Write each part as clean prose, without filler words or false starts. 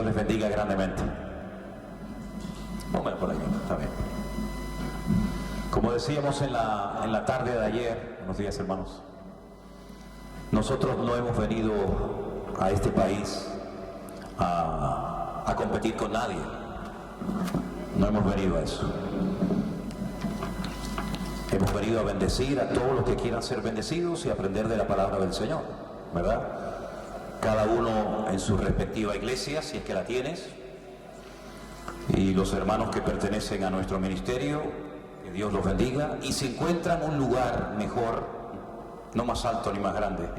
Dios les bendiga grandemente. Póngame por ahí, está bien. Como decíamos en la tarde de ayer, buenos días hermanos, nosotros no hemos venido a este país a competir con nadie. No hemos venido a eso. Hemos venido a bendecir a todos los que quieran ser bendecidos y aprender de la palabra del Señor, ¿verdad? Cada uno en su respectiva iglesia, si es que la tienes, y los hermanos que pertenecen a nuestro ministerio, que Dios los bendiga, y si encuentran un lugar mejor, no más alto ni más grande,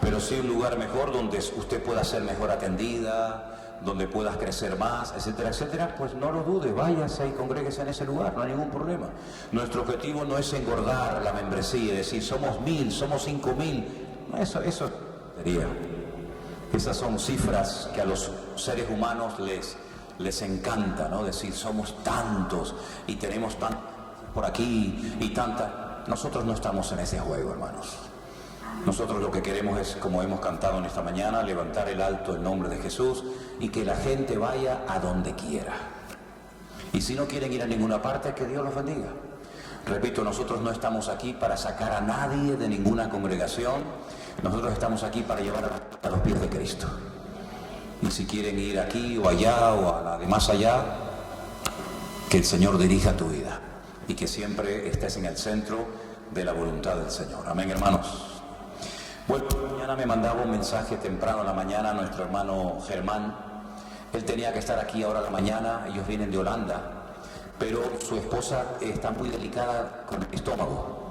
pero sí un lugar mejor donde usted pueda ser mejor atendida, donde puedas crecer más, etcétera, etcétera, pues no lo dude, váyase y congréguese en ese lugar, no hay ningún problema. Nuestro objetivo no es engordar la membresía, es decir, somos 1000, somos 5000, eso sería. Esas son cifras que a los seres humanos les encanta, ¿no? Decir, somos tantos y tenemos tantos por aquí y tanta. Nosotros no estamos en ese juego, hermanos. Nosotros lo que queremos es, como hemos cantado en esta mañana, levantar el alto el nombre de Jesús y que la gente vaya a donde quiera. Y si no quieren ir a ninguna parte, que Dios los bendiga. Repito, nosotros no estamos aquí para sacar a nadie de ninguna congregación. Nosotros estamos aquí para llevar a los pies de Cristo. Y si quieren ir aquí o allá o a la de más allá, que el Señor dirija tu vida y que siempre estés en el centro de la voluntad del Señor. Amén, hermanos. Bueno, mañana me mandaba un mensaje temprano en la mañana nuestro hermano Germán. Él tenía que estar aquí ahora a la mañana, ellos vienen de Holanda, pero su esposa está muy delicada con el estómago.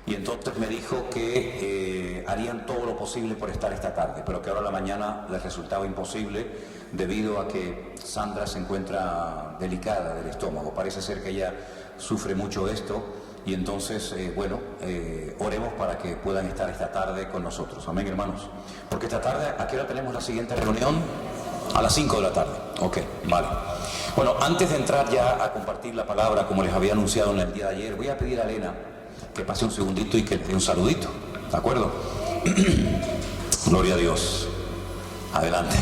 Y entonces me dijo que harían todo lo posible por estar esta tarde, pero que ahora a la mañana les resultaba imposible debido a que Sandra se encuentra delicada del estómago. Parece ser que ella sufre mucho esto. Y entonces, oremos para que puedan estar esta tarde con nosotros. Amén, hermanos. Porque esta tarde, ¿a qué hora tenemos la siguiente reunión? A las 5 de la tarde. Ok, vale. Bueno, antes de entrar ya a compartir la palabra, como les había anunciado en el día de ayer, voy a pedir a Elena que pase un segundito y que le dé un saludito. ¿De acuerdo? Gloria a Dios. Adelante.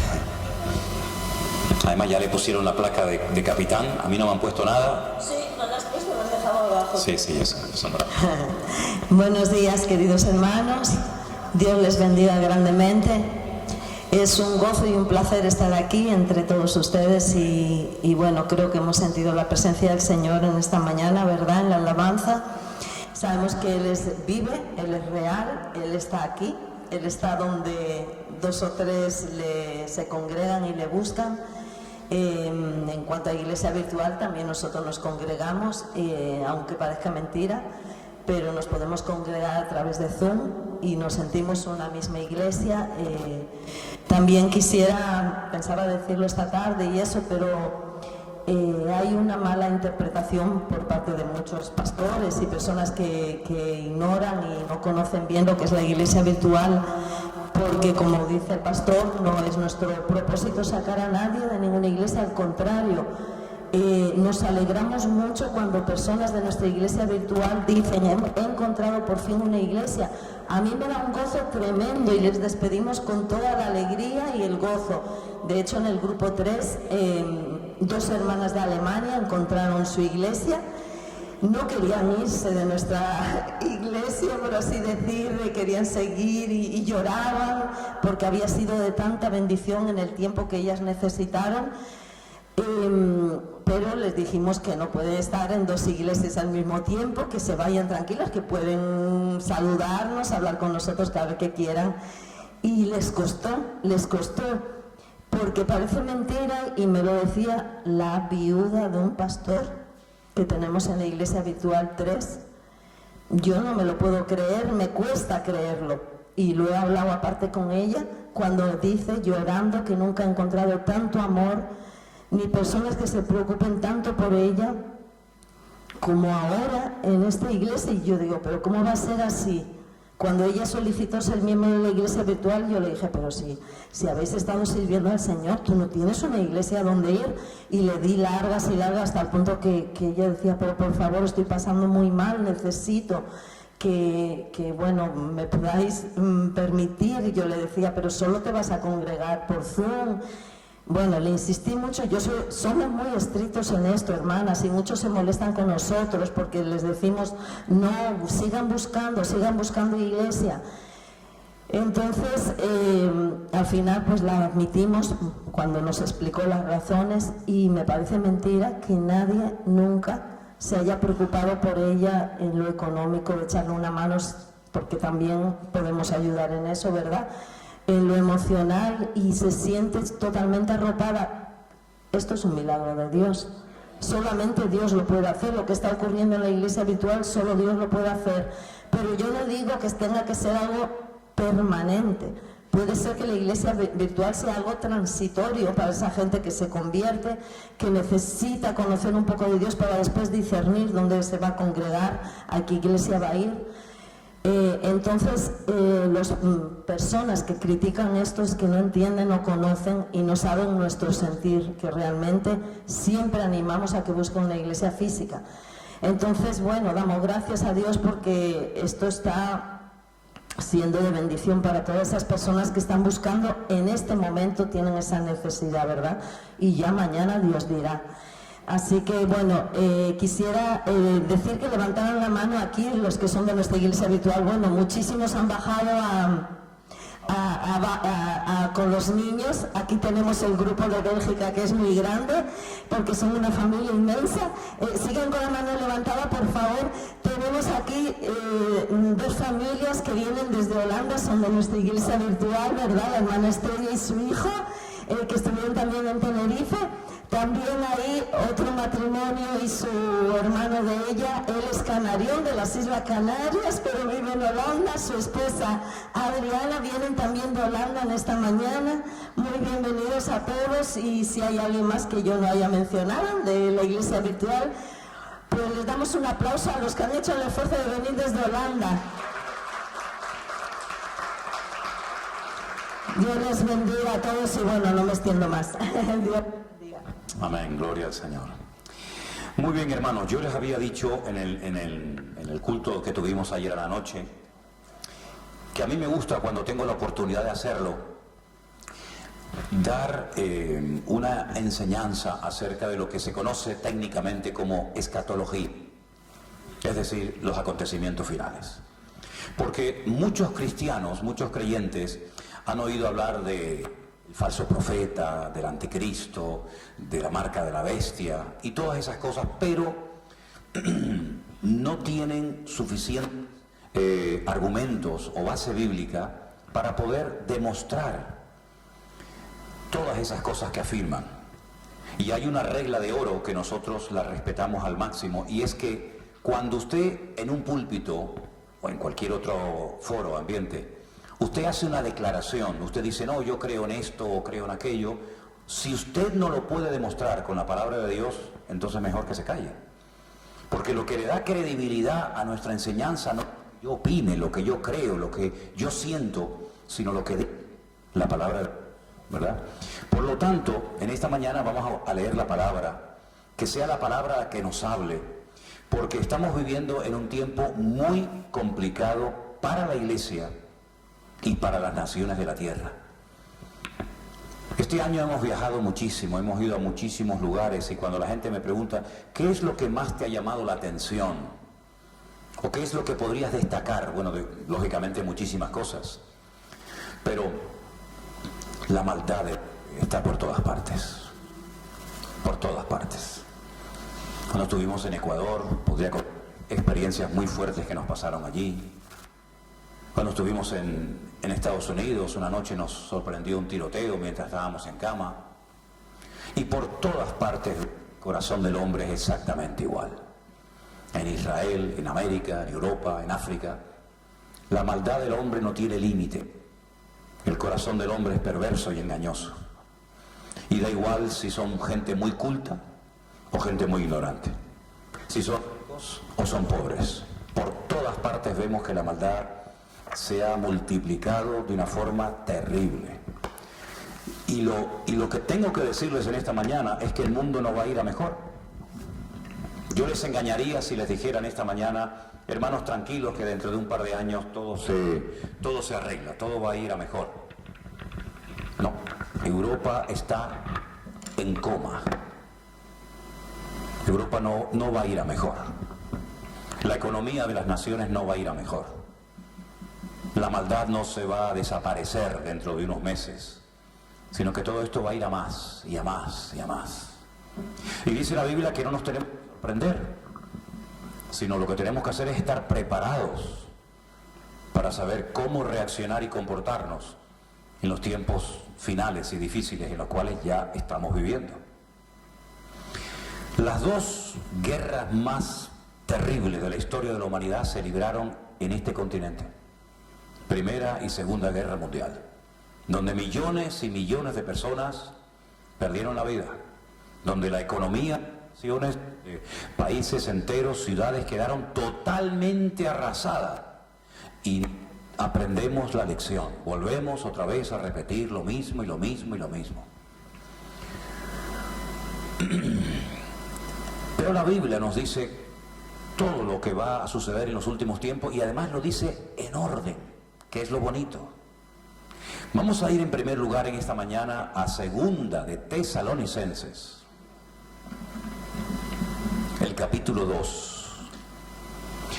Además ya le pusieron la placa de capitán. A mí no me han puesto nada. Sí, no las has puesto, las has dejado abajo. Sí, eso. Buenos días, queridos hermanos. Dios les bendiga grandemente. Es un gozo y un placer estar aquí entre todos ustedes y bueno, creo que hemos sentido la presencia del Señor en esta mañana, ¿verdad? En la alabanza. Sabemos que Él es vive, Él es real, Él está aquí, Él está donde 2 o 3 se congregan y le buscan. En cuanto a iglesia virtual, también nosotros nos congregamos, aunque parezca mentira, pero nos podemos congregar a través de Zoom y nos sentimos una misma iglesia. También pensaba decirlo esta tarde y eso, pero hay una mala interpretación por parte de muchos pastores y personas que ignoran y no conocen bien lo que es la iglesia virtual, porque como dice el pastor, no es nuestro propósito sacar a nadie de ninguna iglesia, al contrario. Nos alegramos mucho cuando personas de nuestra iglesia virtual dicen, he encontrado por fin una iglesia. A mí me da un gozo tremendo y les despedimos con toda la alegría y el gozo. De hecho, en el grupo 3, 2 hermanas de Alemania encontraron su iglesia. No querían irse de nuestra iglesia, por así decir, querían seguir y lloraban porque había sido de tanta bendición en el tiempo que ellas necesitaron. Pero les dijimos que no pueden estar en 2 iglesias al mismo tiempo, que se vayan tranquilas, que pueden saludarnos, hablar con nosotros cada vez que quieran. Y les costó, porque parece mentira, y me lo decía la viuda de un pastor que tenemos en la iglesia virtual 3. Yo no me lo puedo creer, me cuesta creerlo. Y lo he hablado aparte con ella, cuando dice, llorando, que nunca ha encontrado tanto amor, ni personas que se preocupen tanto por ella como ahora en esta iglesia. Y yo digo, pero ¿cómo va a ser así? Cuando ella solicitó ser miembro de la iglesia virtual, yo le dije, pero si habéis estado sirviendo al Señor, tú no tienes una iglesia donde ir. Y le di largas y largas hasta el punto que ella decía, pero por favor, estoy pasando muy mal, necesito que bueno, me podáis permitir. Y yo le decía, pero solo te vas a congregar por Zoom. bueno, le insistí mucho, somos muy estrictos en esto, hermanas, y muchos se molestan con nosotros porque les decimos, no, sigan buscando iglesia. Entonces, al final pues la admitimos cuando nos explicó las razones, y me parece mentira que nadie nunca se haya preocupado por ella en lo económico, de echarle una mano, porque también podemos ayudar en eso, ¿verdad?, en lo emocional, y se siente totalmente arropada. Esto es un milagro de Dios. Solamente Dios lo puede hacer. Lo que está ocurriendo en la iglesia virtual, solo Dios lo puede hacer. Pero yo no digo que tenga que ser algo permanente. Puede ser que la iglesia virtual sea algo transitorio para esa gente que se convierte, que necesita conocer un poco de Dios para después discernir dónde se va a congregar, a qué iglesia va a ir. Entonces, las personas que critican esto es que no entienden o conocen y no saben nuestro sentir, que realmente siempre animamos a que busquen una iglesia física. Entonces, bueno, damos gracias a Dios porque esto está siendo de bendición para todas esas personas que están buscando en este momento, tienen esa necesidad, ¿verdad? Y ya mañana Dios dirá. Así que, bueno, quisiera decir que levantaran la mano aquí los que son de nuestra iglesia habitual. Bueno, muchísimos han bajado con los niños. Aquí tenemos el grupo de Bélgica, que es muy grande, porque son una familia inmensa. Sigan con la mano levantada, por favor. Tenemos aquí dos familias que vienen desde Holanda, son de nuestra iglesia virtual, ¿verdad? La hermana Estrella y su hijo, que estuvieron también en Tenerife. También hay otro matrimonio y su hermano de ella, él es canarión de las Islas Canarias, pero vive en Holanda. Su esposa Adriana vienen también de Holanda en esta mañana. Muy bienvenidos a todos, y si hay alguien más que yo no haya mencionado de la iglesia virtual, pues les damos un aplauso a los que han hecho el esfuerzo de venir desde Holanda. Dios les bendiga a todos y bueno, no me extiendo más. Dios. Amén, gloria al Señor. Muy bien, hermanos, yo les había dicho en el culto que tuvimos ayer a la noche que a mí me gusta, cuando tengo la oportunidad de hacerlo, dar una enseñanza acerca de lo que se conoce técnicamente como escatología, es decir, los acontecimientos finales. Porque muchos cristianos, muchos creyentes han oído hablar de el falso profeta, del anticristo, de la marca de la bestia y todas esas cosas, pero no tienen suficientes argumentos o base bíblica para poder demostrar todas esas cosas que afirman. Y hay una regla de oro que nosotros la respetamos al máximo, y es que cuando usted en un púlpito o en cualquier otro foro, ambiente, usted hace una declaración, usted dice, no, yo creo en esto o creo en aquello. Si usted no lo puede demostrar con la palabra de Dios, entonces mejor que se calle. Porque lo que le da credibilidad a nuestra enseñanza no es lo que yo opine, lo que yo creo, lo que yo siento, sino lo que dice la palabra, ¿verdad? Por lo tanto, en esta mañana vamos a leer la palabra, que sea la palabra que nos hable, porque estamos viviendo en un tiempo muy complicado para la iglesia y para las naciones de la tierra. Este año hemos viajado muchísimo, hemos ido a muchísimos lugares, y cuando la gente me pregunta ¿qué es lo que más te ha llamado la atención? ¿O qué es lo que podrías destacar? Bueno, lógicamente muchísimas cosas, pero la maldad está por todas partes, por todas partes. Cuando estuvimos en Ecuador, podría contar experiencias muy fuertes que nos pasaron allí. Cuando estuvimos en Estados Unidos, una noche nos sorprendió un tiroteo mientras estábamos en cama. Y por todas partes el corazón del hombre es exactamente igual. En Israel, en América, en Europa, en África. La maldad del hombre no tiene límite. El corazón del hombre es perverso y engañoso. Y da igual si son gente muy culta o gente muy ignorante. Si son ricos o son pobres. Por todas partes vemos que la maldad se ha multiplicado de una forma terrible. Y lo que tengo que decirles en esta mañana es que el mundo no va a ir a mejor. Yo les engañaría si les dijera en esta mañana, hermanos, tranquilos, que dentro de un par de años todo se arregla, todo va a ir a mejor. No, Europa está en coma. Europa no va a ir a mejor. La economía de las naciones no va a ir a mejor. La maldad no se va a desaparecer dentro de unos meses, sino que todo esto va a ir a más y a más y a más. Y dice la Biblia que no nos tenemos que sorprender, sino lo que tenemos que hacer es estar preparados para saber cómo reaccionar y comportarnos en los tiempos finales y difíciles en los cuales ya estamos viviendo. Las dos guerras más terribles de la historia de la humanidad se libraron en este continente. Primera y Segunda Guerra Mundial, donde millones y millones de personas perdieron la vida, donde la economía, naciones, países enteros, ciudades quedaron totalmente arrasadas. Y aprendemos la lección, volvemos otra vez a repetir lo mismo y lo mismo y lo mismo. Pero la Biblia nos dice todo lo que va a suceder en los últimos tiempos y además lo dice en orden, que es lo bonito. Vamos a ir en primer lugar en esta mañana a Segunda de Tesalonicenses, el capítulo 2.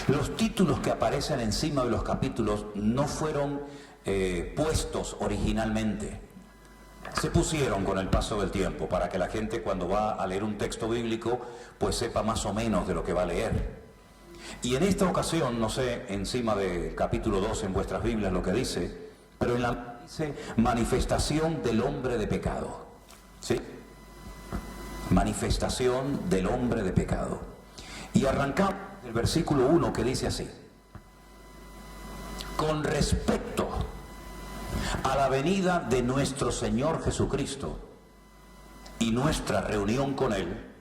Los títulos que aparecen encima de los capítulos no fueron puestos originalmente. Se pusieron con el paso del tiempo para que la gente cuando va a leer un texto bíblico pues sepa más o menos de lo que va a leer. Y en esta ocasión, no sé encima del capítulo 2 en vuestras Biblias lo que dice, pero en la dice manifestación del hombre de pecado. ¿Sí? Manifestación del hombre de pecado. Y arrancamos el versículo 1 que dice así: con respecto a la venida de nuestro Señor Jesucristo y nuestra reunión con Él,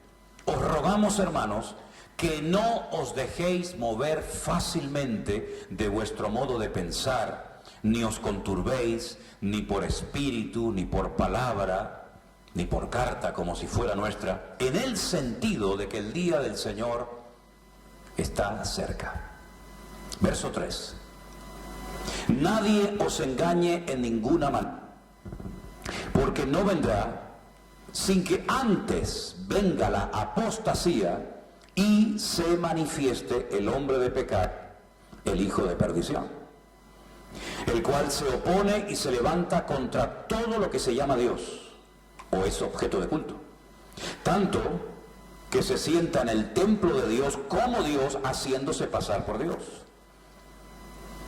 os rogamos, hermanos, que no os dejéis mover fácilmente de vuestro modo de pensar, ni os conturbéis, ni por espíritu, ni por palabra, ni por carta como si fuera nuestra, en el sentido de que el día del Señor está cerca. Verso 3. Nadie os engañe en ninguna manera, porque no vendrá sin que antes venga la apostasía y se manifieste el hombre de pecado, el hijo de perdición, el cual se opone y se levanta contra todo lo que se llama Dios o es objeto de culto, tanto que se sienta en el templo de Dios como Dios, haciéndose pasar por Dios.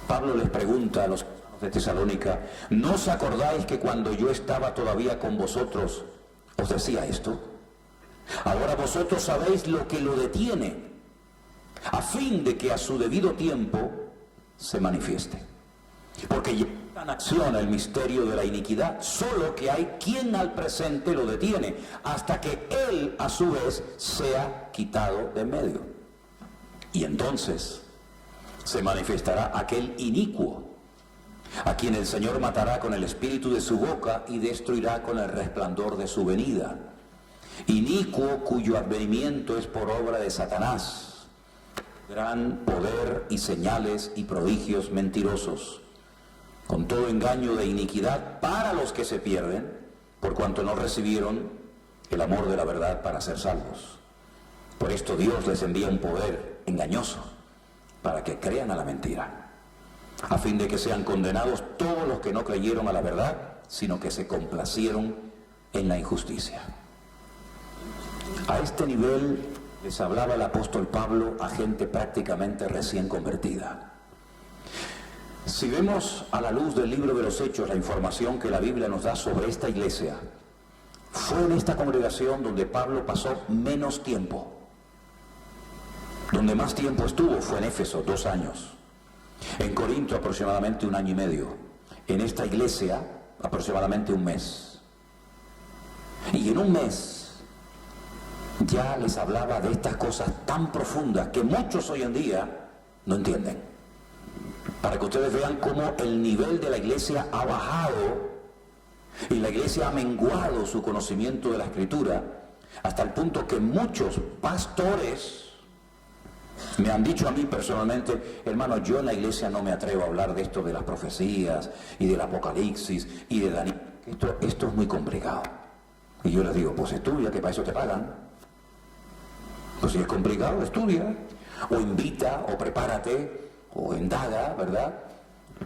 Pablo les pregunta a los de Tesalónica: ¿no os acordáis que cuando yo estaba todavía con vosotros os decía esto? Ahora vosotros sabéis lo que lo detiene, a fin de que a su debido tiempo se manifieste. Porque ya está en acción el misterio de la iniquidad, solo que hay quien al presente lo detiene, hasta que él a su vez sea quitado de en medio. Y entonces se manifestará aquel inicuo, a quien el Señor matará con el espíritu de su boca y destruirá con el resplandor de su venida. Inicuo cuyo advenimiento es por obra de Satanás, gran poder y señales y prodigios mentirosos, con todo engaño de iniquidad para los que se pierden, por cuanto no recibieron el amor de la verdad para ser salvos. Por esto Dios les envía un poder engañoso, para que crean a la mentira, a fin de que sean condenados todos los que no creyeron a la verdad, sino que se complacieron en la injusticia. A este nivel les hablaba el apóstol Pablo a gente prácticamente recién convertida. Si vemos a la luz del libro de los Hechos la información que la Biblia nos da sobre esta iglesia, fue en esta congregación donde Pablo pasó menos tiempo. Donde más tiempo estuvo fue en Éfeso, 2 años. En Corinto aproximadamente 1 año y medio. En esta iglesia aproximadamente 1 mes. Y en 1 mes ya les hablaba de estas cosas tan profundas que muchos hoy en día no entienden. Para que ustedes vean cómo el nivel de la iglesia ha bajado y la iglesia ha menguado su conocimiento de la Escritura, hasta el punto que muchos pastores me han dicho a mí personalmente: hermano, yo en la iglesia no me atrevo a hablar de esto de las profecías y del Apocalipsis y de Daniel. Esto es muy complicado. Y yo les digo, pues estudia, que para eso te pagan. Pues si es complicado, estudia, o invita, o prepárate, o indaga, ¿verdad?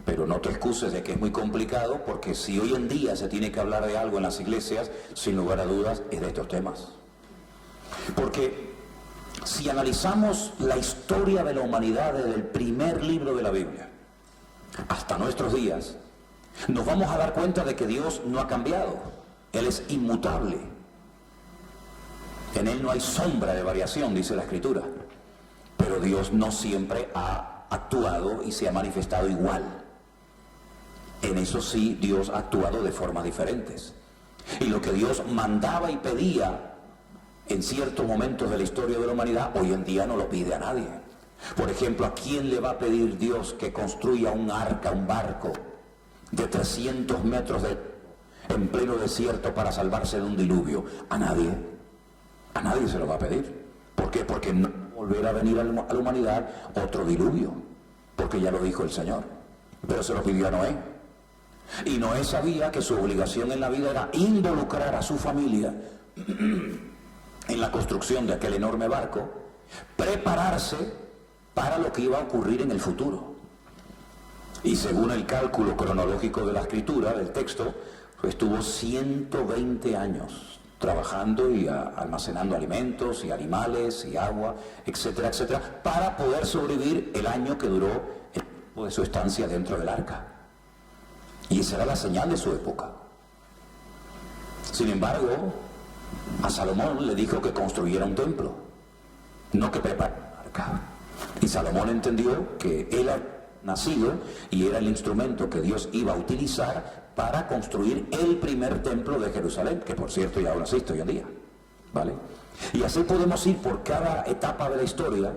Pero no te excuses de que es muy complicado, porque si hoy en día se tiene que hablar de algo en las iglesias, sin lugar a dudas, es de estos temas. Porque si analizamos la historia de la humanidad desde el primer libro de la Biblia hasta nuestros días, nos vamos a dar cuenta de que Dios no ha cambiado. Él es inmutable. En Él no hay sombra de variación, dice la Escritura. Pero Dios no siempre ha actuado y se ha manifestado igual. En eso sí, Dios ha actuado de formas diferentes. Y lo que Dios mandaba y pedía en ciertos momentos de la historia de la humanidad, hoy en día no lo pide a nadie. Por ejemplo, ¿a quién le va a pedir Dios que construya un arca, un barco de 300 metros en pleno desierto para salvarse de un diluvio? A nadie. A nadie se lo va a pedir. ¿Por qué? Porque no volverá a venir a la humanidad otro diluvio. Porque ya lo dijo el Señor. Pero se lo pidió a Noé. Y Noé sabía que su obligación en la vida era involucrar a su familia en la construcción de aquel enorme barco, prepararse para lo que iba a ocurrir en el futuro. Y según el cálculo cronológico de la escritura, del texto, estuvo 120 años trabajando y almacenando alimentos y animales y agua, etcétera, etcétera, para poder sobrevivir el año que duró el tiempo de su estancia dentro del arca. Y esa era la señal de su época. Sin embargo, a Salomón le dijo que construyera un templo, no que preparara un arca. Y Salomón entendió que él había nacido y era el instrumento que Dios iba a utilizar para construir el primer templo de Jerusalén, que por cierto ya ahora existe hoy en día, ¿vale? Y así podemos ir por cada etapa de la historia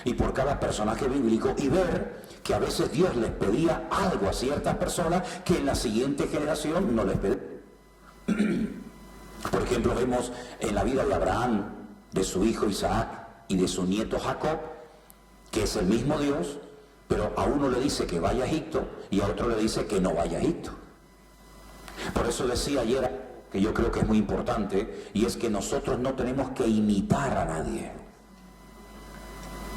y por cada personaje bíblico y ver que a veces Dios les pedía algo a ciertas personas que en la siguiente generación no les pedía. Por ejemplo, vemos en la vida de Abraham, de su hijo Isaac y de su nieto Jacob, que es el mismo Dios, pero a uno le dice que vaya a Egipto y a otro le dice que no vaya a Egipto. Por eso decía ayer, que yo creo que es muy importante, y es que nosotros no tenemos que imitar a nadie.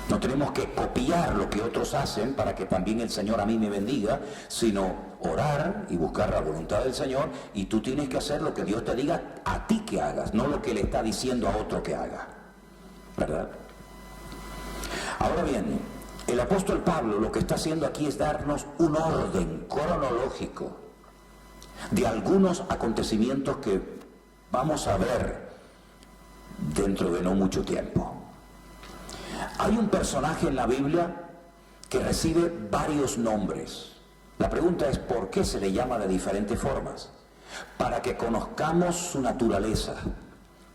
No tenemos que copiar lo que otros hacen para que también el Señor a mí me bendiga, sino orar y buscar la voluntad del Señor, y tú tienes que hacer lo que Dios te diga a ti que hagas, no lo que le está diciendo a otro que haga, ¿verdad? Ahora bien, el apóstol Pablo lo que está haciendo aquí es darnos un orden cronológico de algunos acontecimientos que vamos a ver dentro de no mucho tiempo. Hay un personaje en la Biblia que recibe varios nombres. La pregunta es, ¿por qué se le llama de diferentes formas? Para que conozcamos su naturaleza,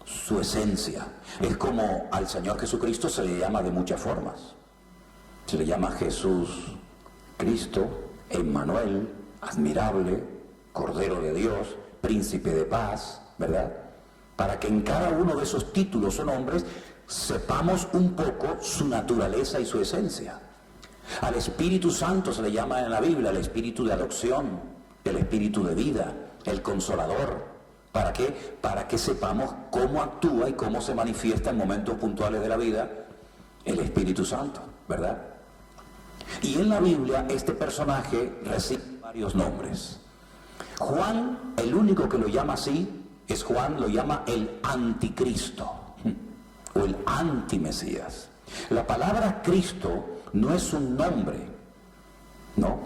su esencia. Es como al Señor Jesucristo se le llama de muchas formas. Se le llama Jesús, Cristo, Emmanuel, admirable, Cordero de Dios, Príncipe de Paz, ¿verdad? Para que en cada uno de esos títulos o nombres sepamos un poco su naturaleza y su esencia. Al Espíritu Santo se le llama en la Biblia el Espíritu de adopción, el Espíritu de vida, el Consolador. ¿Para qué? Para que sepamos cómo actúa y cómo se manifiesta en momentos puntuales de la vida el Espíritu Santo, ¿verdad? Y en la Biblia este personaje recibe varios nombres. Juan, el único que lo llama así, es Juan, lo llama el Anticristo o el Antimesías. La palabra Cristo no es un nombre, no.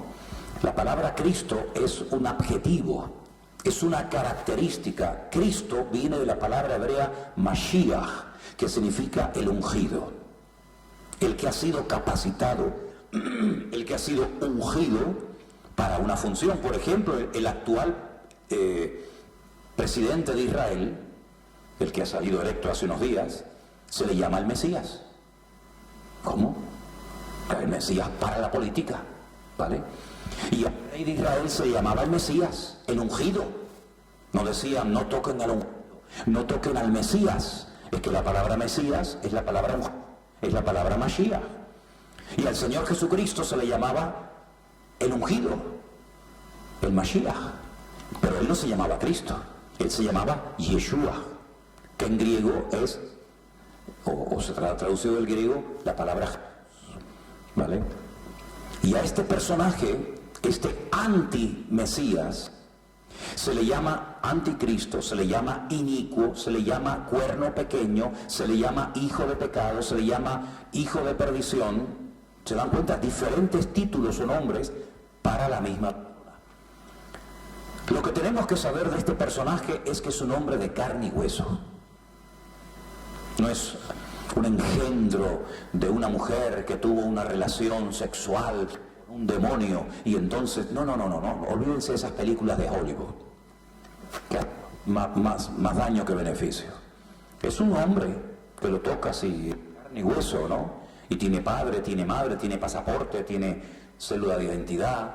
La palabra Cristo es un adjetivo, es una característica. Cristo viene de la palabra hebrea Mashiach, que significa el ungido, el que ha sido capacitado, el que ha sido ungido para una función. Por ejemplo, el actual presidente de Israel, el que ha salido electo hace unos días, se le llama el Mesías. ¿Cómo? El Mesías para la política, ¿vale? Y al rey de Israel se le llamaba el Mesías, el ungido. No decían, no toquen al ungido, no toquen al Mesías. Es que la palabra Mesías es la palabra ungido, es la palabra Mashiach. Y al Señor Jesucristo se le llamaba el ungido, el Mashiach. Pero él no se llamaba Cristo, él se llamaba Yeshua. que en griego es, o se ha traducido del griego, la palabra Jesús, ¿vale? Y a este personaje, este anti-Mesías, se le llama anticristo, se le llama inicuo, se le llama cuerno pequeño, se le llama hijo de pecado, se le llama hijo de perdición. ¿Se dan cuenta? Diferentes títulos o nombres para la misma persona. Lo que tenemos que saber de este personaje es que es un hombre de carne y hueso. No es un engendro de una mujer que tuvo una relación sexual con un demonio y entonces, no, olvídense de esas películas de Hollywood, que más daño que beneficio. Es un hombre que lo toca así, carne y hueso, ¿no? Y tiene padre, tiene madre, tiene pasaporte, tiene cédula de identidad,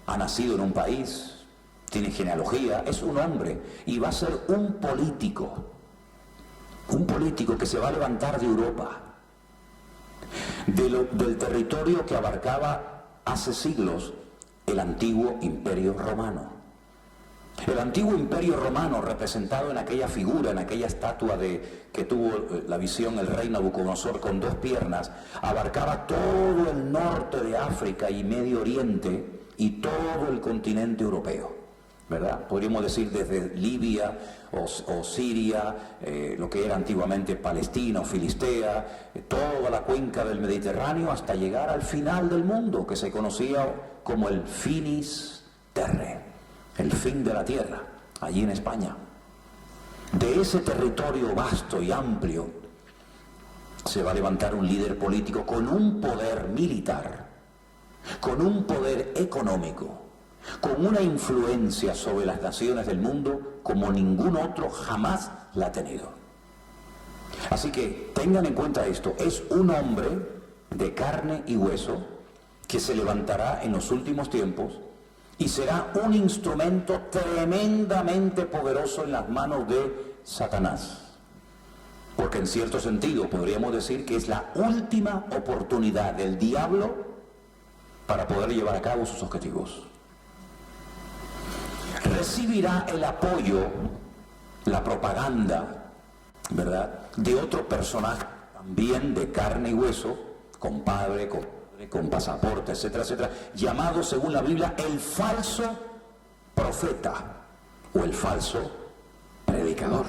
ha nacido en un país, tiene genealogía, es un hombre y va a ser un político que se va a levantar de Europa, del territorio que abarcaba hace siglos el antiguo Imperio Romano. El antiguo Imperio Romano, representado en aquella figura, en aquella estatua que tuvo la visión el rey Nabucodonosor con 2 piernas, abarcaba todo el norte de África y Medio Oriente y todo el continente europeo, ¿verdad? Podríamos decir desde Libia o Siria, lo que era antiguamente Palestina o Filistea, toda la cuenca del Mediterráneo hasta llegar al final del mundo, que se conocía como el Finis Terre, el fin de la tierra, allí en España. De ese territorio vasto y amplio se va a levantar un líder político con un poder militar, con un poder económico, con una influencia sobre las naciones del mundo como ningún otro jamás la ha tenido. Así que tengan en cuenta esto, es un hombre de carne y hueso que se levantará en los últimos tiempos y será un instrumento tremendamente poderoso en las manos de Satanás. Porque en cierto sentido podríamos decir que es la última oportunidad del diablo para poder llevar a cabo sus objetivos. Recibirá el apoyo, la propaganda, ¿verdad?, de otro personaje también de carne y hueso, con padre, con pasaporte, etcétera, etcétera, llamado según la Biblia el falso profeta o el falso predicador.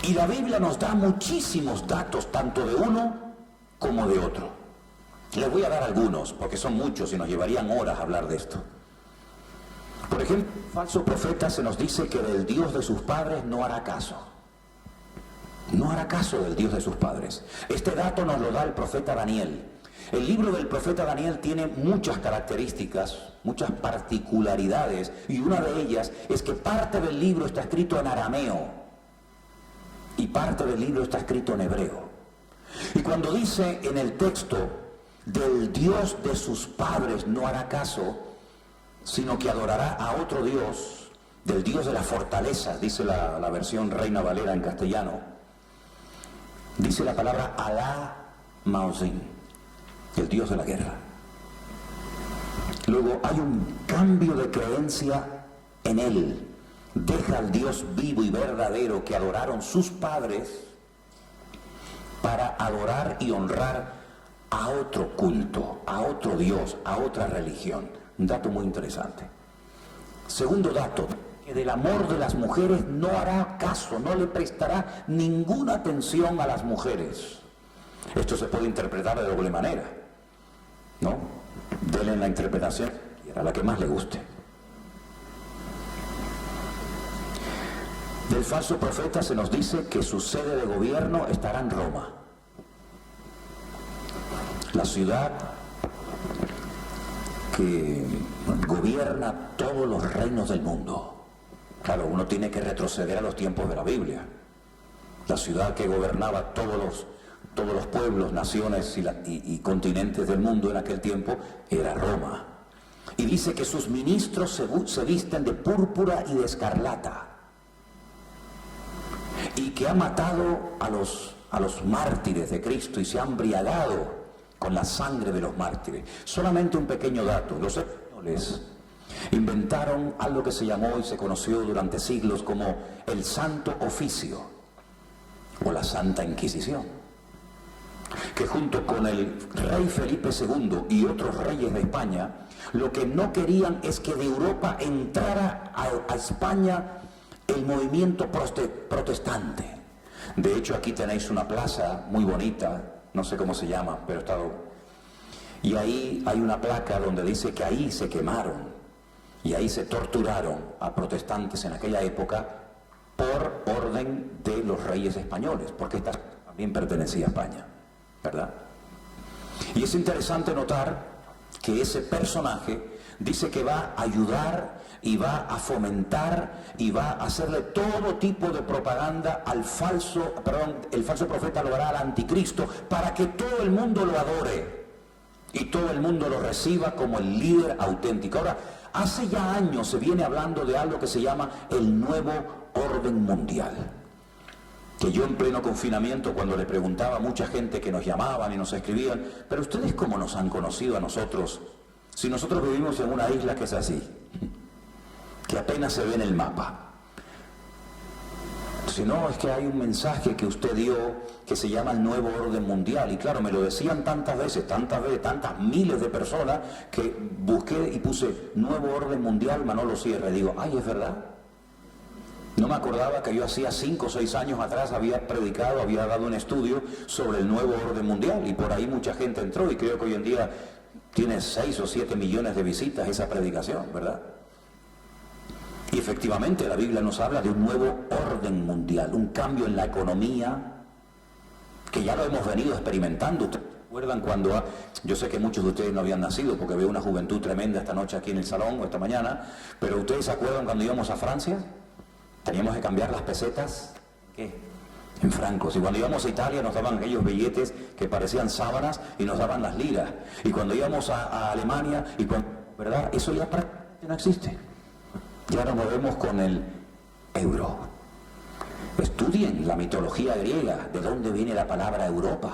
Y la Biblia nos da muchísimos datos, tanto de uno como de otro. Les voy a dar algunos, porque son muchos y nos llevarían horas hablar de esto. Por ejemplo, el falso profeta se nos dice que del Dios de sus padres no hará caso. No hará caso del Dios de sus padres. Este dato nos lo da el profeta Daniel. El libro del profeta Daniel tiene muchas características, muchas particularidades, y una de ellas es que parte del libro está escrito en arameo y parte del libro está escrito en hebreo. Y cuando dice en el texto, del Dios de sus padres no hará caso, sino que adorará a otro Dios, del Dios de la fortaleza, dice la versión Reina Valera en castellano. Dice la palabra Alá Mauzin, el Dios de la guerra. Luego hay un cambio de creencia en él. Deja al Dios vivo y verdadero que adoraron sus padres para adorar y honrar a otro culto, a otro Dios, a otra religión. Un dato muy interesante. Segundo dato, que del amor de las mujeres no hará caso, no le prestará ninguna atención a las mujeres. Esto se puede interpretar de doble manera, ¿no? Denle la interpretación a la que más le guste. Del falso profeta se nos dice que su sede de gobierno estará en Roma, la ciudad que gobierna todos los reinos del mundo. Claro, uno tiene que retroceder a los tiempos de la Biblia. La ciudad que gobernaba todos los pueblos, naciones y continentes del mundo en aquel tiempo era Roma. Y dice que sus ministros se visten de púrpura y de escarlata. Y que ha matado a los mártires de Cristo y se ha embriagado con la sangre de los mártires. Solamente un pequeño dato. Los españoles inventaron algo que se llamó y se conoció durante siglos como el Santo Oficio o la Santa Inquisición, que junto con el rey Felipe II y otros reyes de España, lo que no querían es que de Europa entrara a España el movimiento protestante. De hecho, aquí tenéis una plaza muy bonita, no sé cómo se llama, pero he estado... Y ahí hay una placa donde dice que ahí se quemaron y ahí se torturaron a protestantes en aquella época por orden de los reyes españoles, porque esta también pertenecía a España, ¿verdad? Y es interesante notar que ese personaje dice que va a ayudar y va a fomentar y va a hacerle todo tipo de propaganda al falso, el falso profeta lo hará al anticristo para que todo el mundo lo adore y todo el mundo lo reciba como el líder auténtico. Ahora, hace ya años se viene hablando de algo que se llama el nuevo orden mundial, que yo en pleno confinamiento, cuando le preguntaba a mucha gente que nos llamaban y nos escribían, pero ustedes cómo nos han conocido a nosotros, si nosotros vivimos en una isla que es así, que apenas se ve en el mapa. Si no, es que hay un mensaje que usted dio que se llama el nuevo orden mundial. Y claro, me lo decían tantas veces, tantas miles de personas, que busqué y puse nuevo orden mundial Manolo Sierra. Y digo, ay, ¿es verdad? No me acordaba que yo hacía 5 o 6 años atrás había predicado, había dado un estudio sobre el nuevo orden mundial. Y por ahí mucha gente entró y creo que hoy en día tiene 6 o 7 millones de visitas esa predicación, ¿verdad? Y efectivamente la Biblia nos habla de un nuevo orden mundial, un cambio en la economía, que ya lo hemos venido experimentando. ¿Ustedes recuerdan cuando, yo sé que muchos de ustedes no habían nacido, porque veo una juventud tremenda esta noche aquí en el salón o esta mañana, pero ustedes se acuerdan cuando íbamos a Francia, teníamos que cambiar las pesetas, ¿qué? En francos. Y cuando íbamos a Italia nos daban aquellos billetes que parecían sábanas y nos daban las liras. Y cuando íbamos a Alemania, ¿verdad? Eso ya prácticamente no existe. Ya nos movemos con el euro. Estudien la mitología griega, de dónde viene la palabra Europa.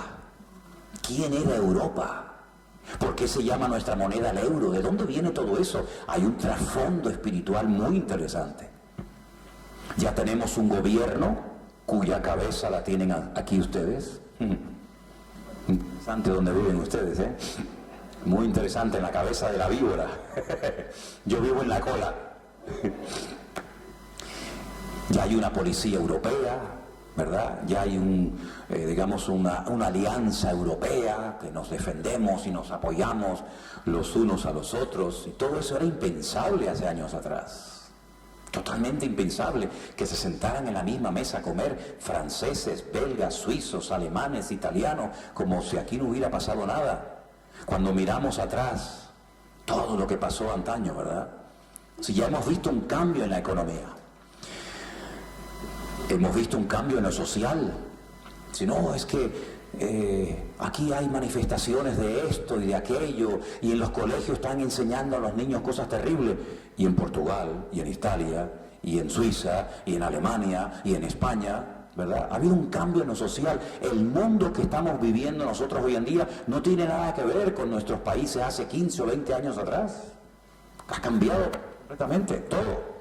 ¿Quién era Europa? ¿Por qué se llama nuestra moneda el euro? ¿De dónde viene todo eso? Hay un trasfondo espiritual muy interesante. Ya tenemos un gobierno cuya cabeza la tienen aquí ustedes. Interesante donde viven ustedes, ¿eh? Muy interesante, en la cabeza de la víbora. Yo vivo en la cola. Ya hay una policía europea, ¿verdad? Ya hay digamos una alianza europea, que nos defendemos y nos apoyamos los unos a los otros, y todo eso era impensable hace años atrás, totalmente impensable, que se sentaran en la misma mesa a comer franceses, belgas, suizos, alemanes, italianos, como si aquí no hubiera pasado nada. Cuando miramos atrás, todo lo que pasó antaño, ¿verdad? Si ya hemos visto un cambio en la economía, hemos visto un cambio en lo social. Si no, es que aquí hay manifestaciones de esto y de aquello, y en los colegios están enseñando a los niños cosas terribles, y en Portugal, y en Italia, y en Suiza, y en Alemania, y en España, ¿verdad? Ha habido un cambio en lo social. El mundo que estamos viviendo nosotros hoy en día no tiene nada que ver con nuestros países hace 15 o 20 años atrás. Ha cambiado completamente todo.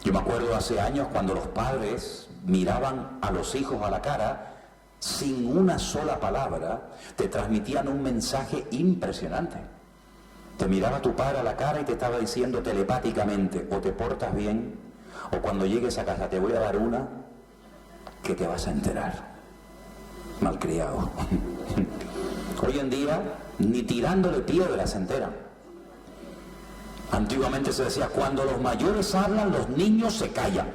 Yo me acuerdo hace años cuando los padres miraban a los hijos a la cara, sin una sola palabra, te transmitían un mensaje impresionante. Te miraba tu padre a la cara y te estaba diciendo telepáticamente, o te portas bien, o cuando llegues a casa te voy a dar una que te vas a enterar. Malcriado. Hoy en día, ni tirándole piedras se enteran. Antiguamente se decía, cuando los mayores hablan, los niños se callan.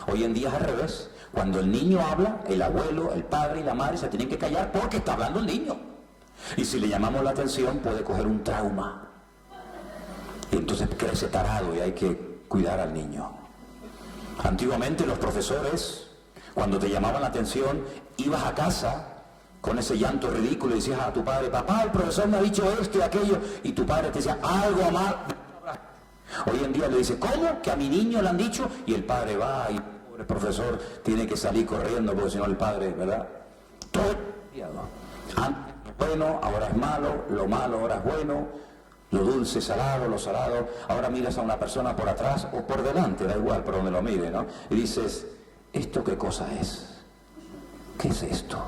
Hoy en día es al revés. Cuando el niño habla, el abuelo, el padre y la madre se tienen que callar porque está hablando el niño. Y si le llamamos la atención, puede coger un trauma. Y entonces crece tarado y hay que cuidar al niño. Antiguamente los profesores, cuando te llamaban la atención, ibas a casa con ese llanto ridículo y decías a tu padre, papá, el profesor me ha dicho esto y aquello, y tu padre te decía, algo mal. Hoy en día le dice, ¿cómo? ¿Que a mi niño le han dicho? Y el padre va y el profesor tiene que salir corriendo porque si no el padre, ¿verdad? Todo antes es bueno, ahora es malo, lo malo ahora es bueno, Lo dulce, salado, lo salado. Ahora miras a una persona por atrás o por delante, da igual por donde lo mire, ¿no? Y dices, ¿esto qué cosa es? ¿Qué es esto?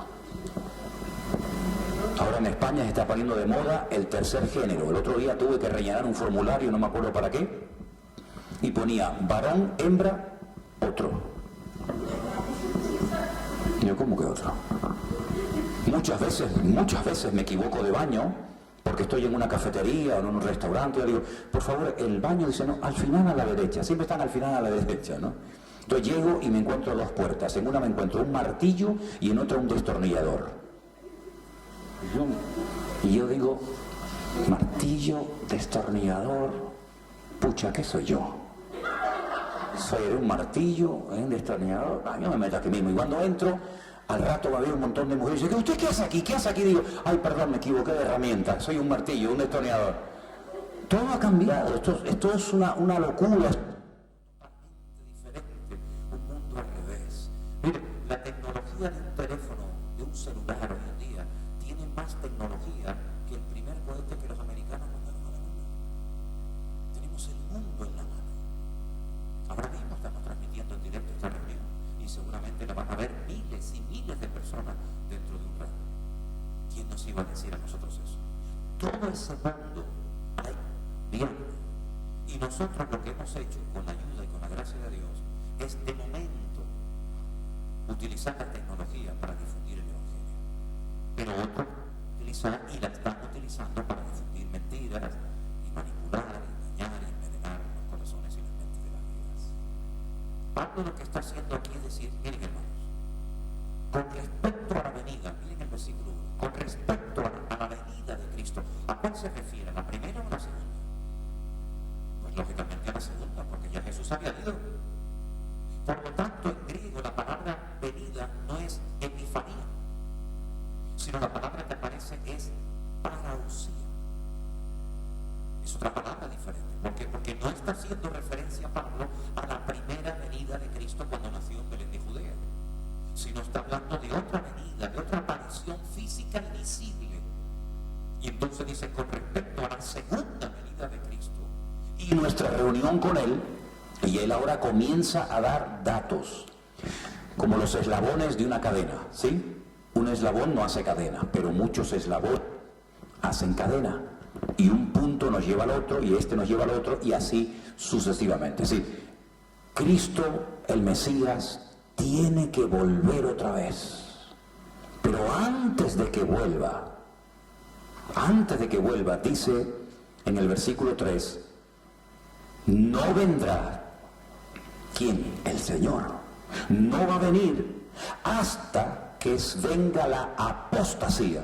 Ahora en España se está poniendo de moda el tercer género. El otro día tuve que rellenar un formulario, no me acuerdo para qué, y ponía varón, hembra, otro. Y yo, ¿cómo que otro? Muchas veces me equivoco de baño, porque estoy en una cafetería o en un restaurante, y yo digo, por favor, el baño, dice, no, al final a la derecha, siempre están al final a la derecha, ¿no? Entonces llego y me encuentro dos puertas, en una me encuentro un martillo y en otra un destornillador. Y yo digo, martillo, destornillador, pucha, ¿qué soy yo? Soy un martillo, un destornillador, yo me meto aquí mismo, y cuando entro, al rato va a haber un montón de mujeres y dice, ¿usted qué hace aquí? ¿Qué hace aquí? Digo, ay, perdón, me equivoqué de herramienta, soy un martillo, un destornillador. Todo ha cambiado, esto es una locura. Mire, la tecnología de un teléfono, de un celular hoy en día, tiene más tecnología que el primer cohete que los americanos mandaron a la luna. Tenemos el mundo en la mano. Ahora mismo estamos transmitiendo en directo esta reunión y seguramente la van a ver miles y miles de personas dentro de un rato. ¿Quién nos iba a decir a nosotros eso? Todo ese mundo hay bien. Y nosotros lo que hemos hecho con la ayuda y con la gracia de Dios es de momento utilizar la tecnología para difundir el Evangelio, pero otros utilizar y la están utilizando para difundir mentiras y manipular, engañar y envenenar los corazones y las mentes de las vidas. Pablo lo que está haciendo aquí es decir, miren hermanos, con respecto a la venida, miren el versículo 1, con respecto a la venida de Cristo, ¿a cuál se refiere? ¿A la primera o a la segunda? Pues lógicamente a la segunda, porque ya Jesús había ido. Por lo tanto, en griego la palabra venida no es epifanía, sino la palabra que aparece es parausía. Es otra palabra diferente. ¿Por qué? Porque no está haciendo referencia Pablo a la primera venida de Cristo cuando nació en Belén de Judea, sino está hablando de otra venida, de otra aparición física y visible. Y entonces dice, con respecto a la segunda venida de Cristo y nuestra reunión con Él, y él ahora comienza a dar datos, como los eslabones de una cadena, ¿sí? Un eslabón no hace cadena, pero muchos eslabones hacen cadena. Y un punto nos lleva al otro, y este nos lleva al otro, y así sucesivamente, ¿sí? Cristo, el Mesías, tiene que volver otra vez. Pero antes de que vuelva, dice en el versículo 3, no vendrá. ¿Quién? El Señor. No va a venir hasta que venga la apostasía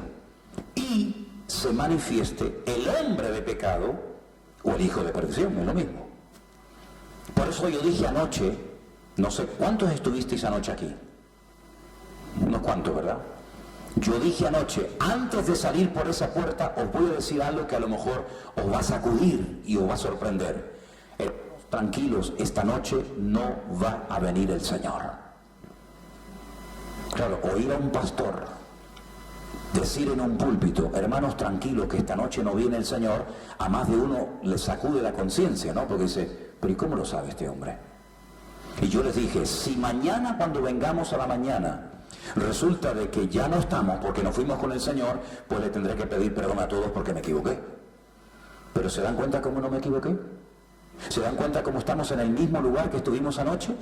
y se manifieste el hombre de pecado o el hijo de perdición, es lo mismo. Por eso yo dije anoche, no sé, ¿cuántos estuvisteis anoche aquí? Unos cuantos, ¿verdad? Yo dije anoche, antes de salir por esa puerta, os voy a decir algo que a lo mejor os va a sacudir y os va a sorprender. Tranquilos, esta noche no va a venir el Señor. Claro, oír a un pastor decir en un púlpito, hermanos, tranquilos, que esta noche no viene el Señor, a más de uno le sacude la conciencia, ¿no? Porque dice, pero ¿y cómo lo sabe este hombre? Y yo les dije, si mañana cuando vengamos a la mañana resulta de que ya no estamos porque nos fuimos con el Señor, pues le tendré que pedir perdón a todos porque me equivoqué. Pero ¿se dan cuenta cómo no me equivoqué? ¿Se dan cuenta cómo estamos en el mismo lugar que estuvimos anoche?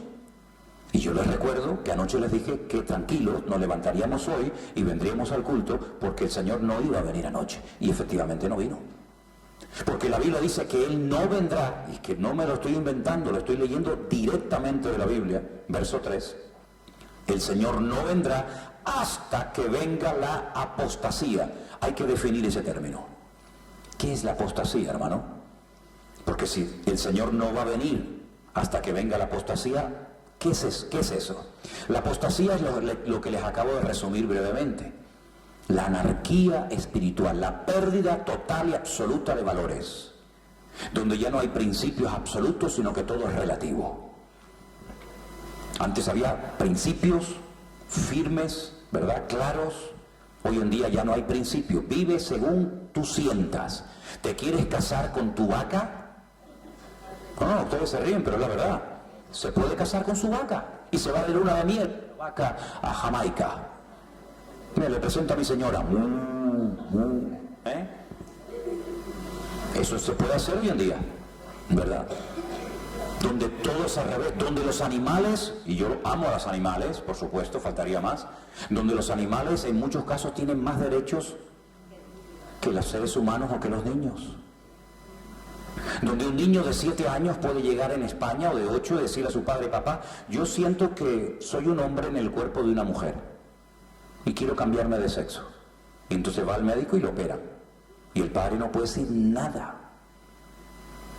Y yo les recuerdo que anoche les dije que tranquilos, nos levantaríamos hoy y vendríamos al culto porque el Señor no iba a venir anoche. Y efectivamente no vino. Porque la Biblia dice que Él no vendrá, y que no me lo estoy inventando, lo estoy leyendo directamente de la Biblia, verso 3. El Señor no vendrá hasta que venga la apostasía. Hay que definir ese término. ¿Qué es la apostasía, hermano? Porque si el Señor no va a venir hasta que venga la apostasía, ¿qué es eso? La apostasía es lo que les acabo de resumir brevemente. La anarquía espiritual, la pérdida total y absoluta de valores, donde ya no hay principios absolutos, sino que todo es relativo. Antes había principios firmes, ¿verdad? Claros, Hoy en día ya no hay principio. Vive según tú sientas. ¿Te quieres casar con tu vaca? No, ustedes se ríen, pero es la verdad. Se puede casar con su vaca y se va de luna de miel la vaca a Jamaica. Mira, le presento a mi señora. Eso se puede hacer hoy en día, ¿verdad? Donde todo es al revés, donde los animales, y yo amo a los animales, por supuesto, faltaría más, donde los animales en muchos casos tienen más derechos que los seres humanos o que los niños. Donde un niño de 7 años puede llegar en España o de 8 y decir a su padre: papá, yo siento que soy un hombre en el cuerpo de una mujer y quiero cambiarme de sexo. Y entonces va al médico y lo opera. Y el padre no puede decir nada.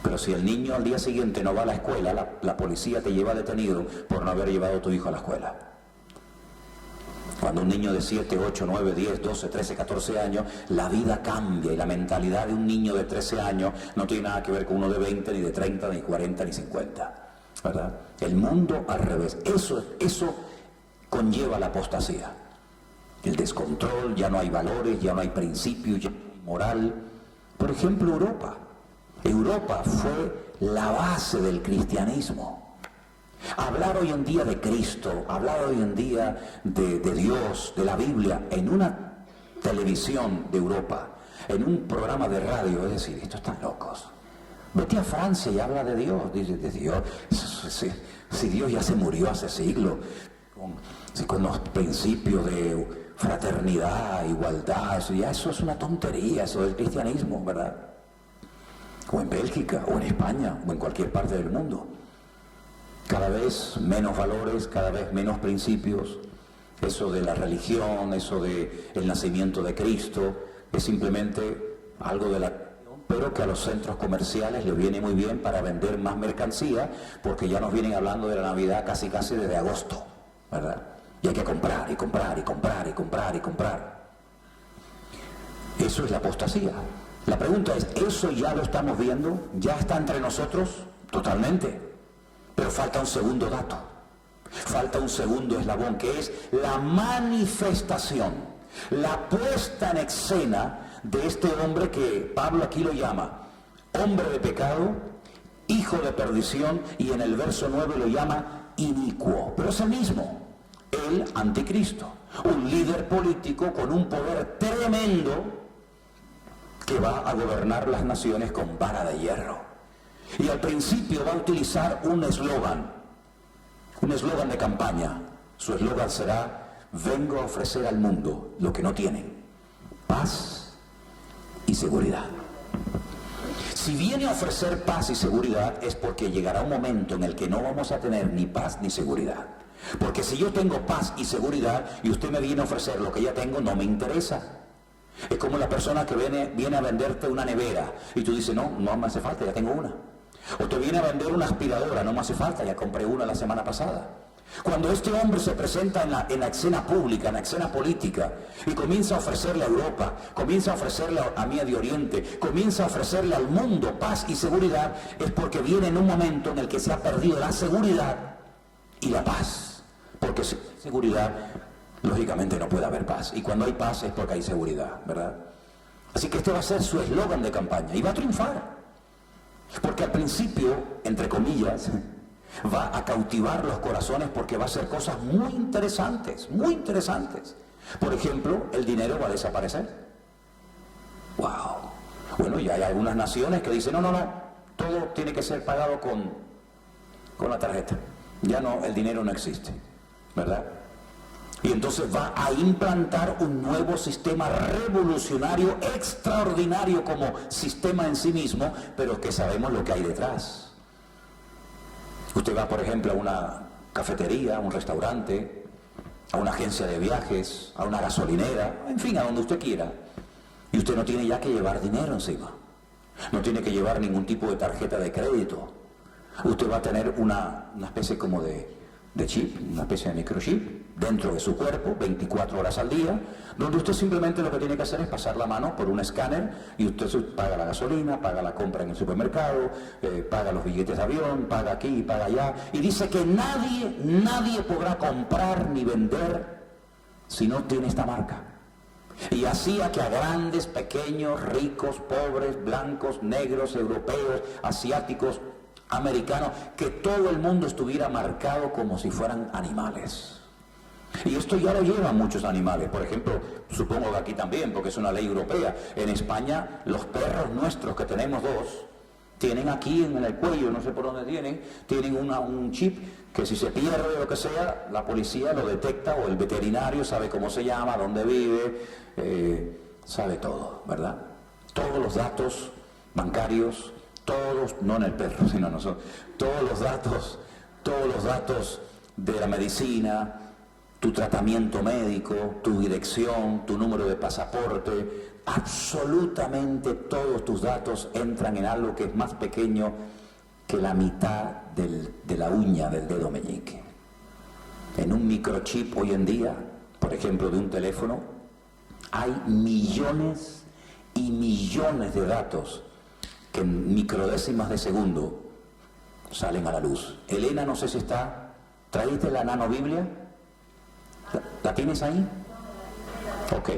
Pero si el niño al día siguiente no va a la escuela, la policía te lleva detenido por no haber llevado a tu hijo a la escuela. Cuando un niño de 7, 8, 9, 10, 12, 13, 14 años, la vida cambia y la mentalidad de un niño de 13 años no tiene nada que ver con uno de 20, ni de 30, ni 40, ni 50. ¿Verdad? El mundo al revés. Eso conlleva la apostasía. El descontrol, ya no hay valores, ya no hay principios, ya no hay moral. Por ejemplo, Europa. Europa fue la base del cristianismo. Hablar hoy en día de Cristo, hablar hoy en día de Dios, de la Biblia, en una televisión de Europa, en un programa de radio, es decir, estos están locos. Vete a Francia y habla de Dios, dice de Dios. Si Dios ya se murió hace siglos, con los principios de fraternidad, igualdad, eso es una tontería, eso del cristianismo, ¿verdad? O en Bélgica, o en España, o en cualquier parte del mundo. Cada vez menos valores, cada vez menos principios. Eso de la religión, eso de el nacimiento de Cristo, es simplemente algo de la... pero que a los centros comerciales les viene muy bien para vender más mercancía, porque ya nos vienen hablando de la Navidad casi desde agosto, ¿verdad? Y hay que comprar, y comprar, y comprar, y comprar, y comprar. Eso es la apostasía. La pregunta es, ¿eso ya lo estamos viendo? ¿Ya está entre nosotros? Totalmente. Pero falta un segundo dato. Falta un segundo eslabón, que es la manifestación, la puesta en escena de este hombre que Pablo aquí lo llama hombre de pecado, hijo de perdición, y en el verso 9 lo llama inicuo. Pero es el mismo, el anticristo, un líder político con un poder tremendo que va a gobernar las naciones con vara de hierro. Y al principio va a utilizar un eslogan de campaña. Su eslogan será: vengo a ofrecer al mundo lo que no tienen, paz y seguridad. Si viene a ofrecer paz y seguridad, es porque llegará un momento en el que no vamos a tener ni paz ni seguridad. Porque si yo tengo paz y seguridad y usted me viene a ofrecer lo que ya tengo, no me interesa. Es como la persona que viene a venderte una nevera y tú dices: no me hace falta, ya tengo una. O te viene a vender una aspiradora: no me hace falta, ya compré una la semana pasada. Cuando este hombre se presenta en la escena pública, en la escena política, y comienza a ofrecerle a Europa, comienza a ofrecerle a Medio Oriente, comienza a ofrecerle al mundo paz y seguridad, es porque viene en un momento en el que se ha perdido la seguridad y la paz. Porque sin seguridad, lógicamente no puede haber paz. Y cuando hay paz es porque hay seguridad, ¿verdad? Así que este va a ser su eslogan de campaña y va a triunfar. Porque al principio, entre comillas, va a cautivar los corazones porque va a hacer cosas muy interesantes, muy interesantes. Por ejemplo, el dinero va a desaparecer. ¡Wow! Bueno, ya hay algunas naciones que dicen: no, todo tiene que ser pagado con la tarjeta. Ya no, el dinero no existe, ¿verdad? Y entonces va a implantar un nuevo sistema revolucionario, extraordinario como sistema en sí mismo, pero que sabemos lo que hay detrás. Usted va, por ejemplo, a una cafetería, a un restaurante, a una agencia de viajes, a una gasolinera, en fin, a donde usted quiera, y usted no tiene ya que llevar dinero encima. No tiene que llevar ningún tipo de tarjeta de crédito. Usted va a tener una especie como de chip, una especie de microchip dentro de su cuerpo, 24 horas al día, donde usted simplemente lo que tiene que hacer es pasar la mano por un escáner y usted paga la gasolina, paga la compra en el supermercado, paga los billetes de avión, paga aquí, paga allá, y dice que nadie podrá comprar ni vender si no tiene esta marca. Y hacía que a grandes, pequeños, ricos, pobres, blancos, negros, europeos, asiáticos, americanos, que todo el mundo estuviera marcado como si fueran animales. Y esto ya lo llevan muchos animales. Por ejemplo, supongo que aquí también, porque es una ley europea. En España, los perros nuestros, que tenemos dos, tienen aquí en el cuello, no sé por dónde tienen un chip que si se pierde o lo que sea, la policía lo detecta o el veterinario sabe cómo se llama, dónde vive, sabe todo, ¿verdad? Todos los datos bancarios, todos, no en el perro, sino nosotros, todos los datos de la medicina, tu tratamiento médico, tu dirección, tu número de pasaporte, absolutamente todos tus datos entran en algo que es más pequeño que la mitad de la uña del dedo meñique. En un microchip hoy en día, por ejemplo, de un teléfono, hay millones y millones de datos que en microdécimas de segundo salen a la luz. Elena, no sé si está, ¿traíste la nano Biblia? ¿La tienes ahí? Ok.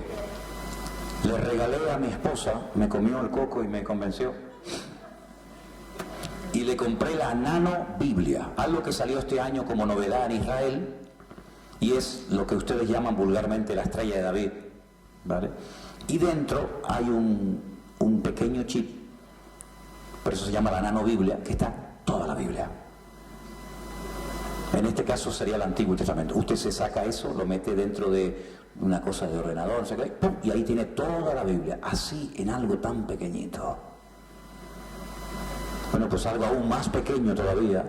Le regalé a mi esposa, me comió el coco y me convenció. Y le compré la Nano Biblia, algo que salió este año como novedad en Israel, y es lo que ustedes llaman vulgarmente la estrella de David, ¿vale? Y dentro hay un pequeño chip, por eso se llama la Nano Biblia, que está toda la Biblia. En este caso sería el Antiguo Testamento. Usted se saca eso, lo mete dentro de una cosa de ordenador, no sé qué, ¡pum! Y ahí tiene toda la Biblia, así en algo tan pequeñito. Bueno, pues algo aún más pequeño todavía,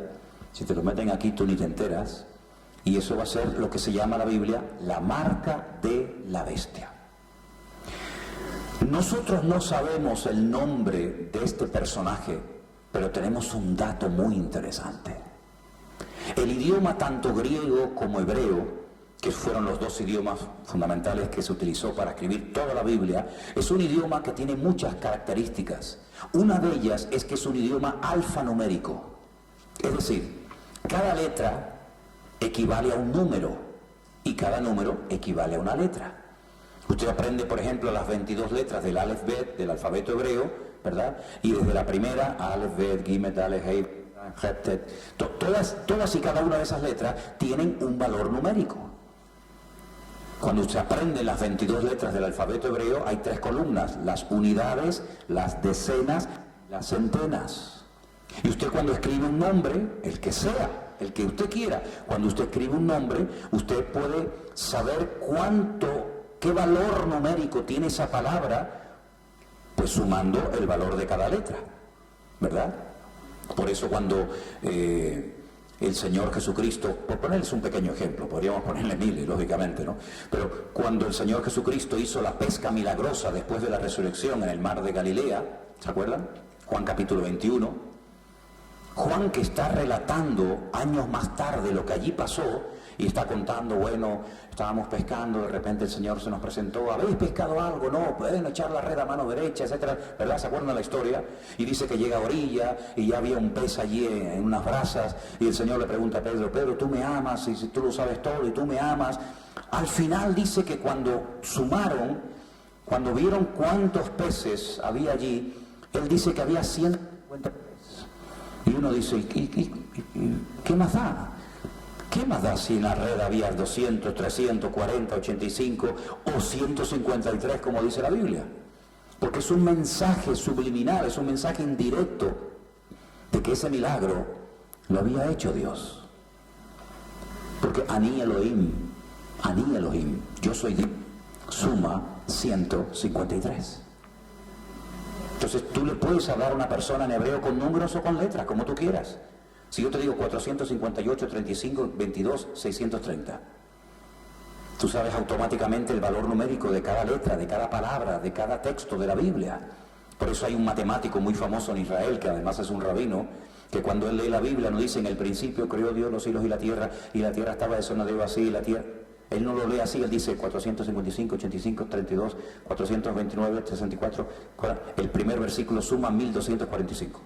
si te lo meten aquí tú ni te enteras, y eso va a ser lo que se llama la Biblia, la marca de la bestia. Nosotros no sabemos el nombre de este personaje, pero tenemos un dato muy interesante. El idioma tanto griego como hebreo, que fueron los dos idiomas fundamentales que se utilizó para escribir toda la Biblia, es un idioma que tiene muchas características. Una de ellas es que es un idioma alfanumérico. Es decir, cada letra equivale a un número y cada número equivale a una letra. Usted aprende, por ejemplo, las 22 letras del Aleph Bet, del alfabeto hebreo, ¿verdad? Y desde la primera, Aleph Bet, Gimet, Aleph, Hei, todas y cada una de esas letras tienen un valor numérico. Cuando usted aprende las 22 letras del alfabeto hebreo, hay 3 columnas: las unidades, las decenas, las centenas. Y usted cuando escribe un nombre, el que sea, el que usted quiera, cuando usted escribe un nombre, usted puede saber qué valor numérico tiene esa palabra, pues sumando el valor de cada letra, ¿verdad? Por eso cuando el Señor Jesucristo, por ponerles un pequeño ejemplo, podríamos ponerle miles, lógicamente, ¿no? Pero cuando el Señor Jesucristo hizo la pesca milagrosa después de la resurrección en el mar de Galilea, ¿se acuerdan? Juan capítulo 21. Juan, que está relatando años más tarde lo que allí pasó, y está contando, bueno, estábamos pescando, de repente el Señor se nos presentó, ¿habéis pescado algo? No, pueden echar la red a mano derecha, etcétera, ¿verdad? ¿Se acuerdan de la historia? Y dice que llega a orilla y ya había un pez allí en unas brasas, y el Señor le pregunta a Pedro, Pedro, tú me amas, y si tú lo sabes todo y tú me amas. Al final dice que cuando sumaron, cuando vieron cuántos peces había allí, él dice que había 150 peces. Y uno dice, ¿qué más da? ¿Qué más da si en la red había 200, 340, 85 o 153, como dice la Biblia? Porque es un mensaje subliminal, es un mensaje indirecto de que ese milagro lo había hecho Dios. Porque Ani Elohim, yo soy Dios, suma 153. Entonces tú le puedes hablar a una persona en hebreo con números o con letras, como tú quieras. Si yo te digo 458, 35, 22, 630, tú sabes automáticamente el valor numérico de cada letra, de cada palabra, de cada texto de la Biblia. Por eso hay un matemático muy famoso en Israel, que además es un rabino, que cuando él lee la Biblia nos dice: en el principio creó Dios los cielos y la tierra estaba desordenada vacía y la tierra... Él no lo lee así, él dice 455, 85, 32, 429, 64, el primer versículo suma 1245.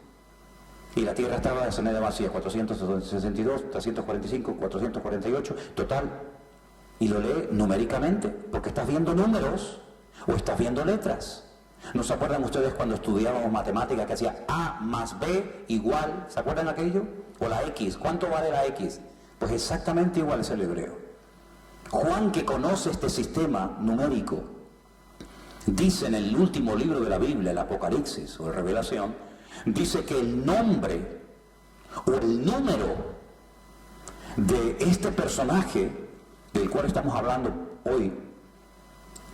Y la tierra estaba desordenada vacía, 462, 345, 448, total. Y lo lee numéricamente, porque estás viendo números. ¿O estás viendo letras? ¿No se acuerdan ustedes cuando estudiábamos matemáticas que hacía A más B igual? ¿Se acuerdan aquello? O la X. ¿Cuánto vale la X? Pues exactamente igual es el hebreo. Juan, que conoce este sistema numérico, dice en el último libro de la Biblia, el Apocalipsis o Revelación, dice que el nombre o el número de este personaje del cual estamos hablando hoy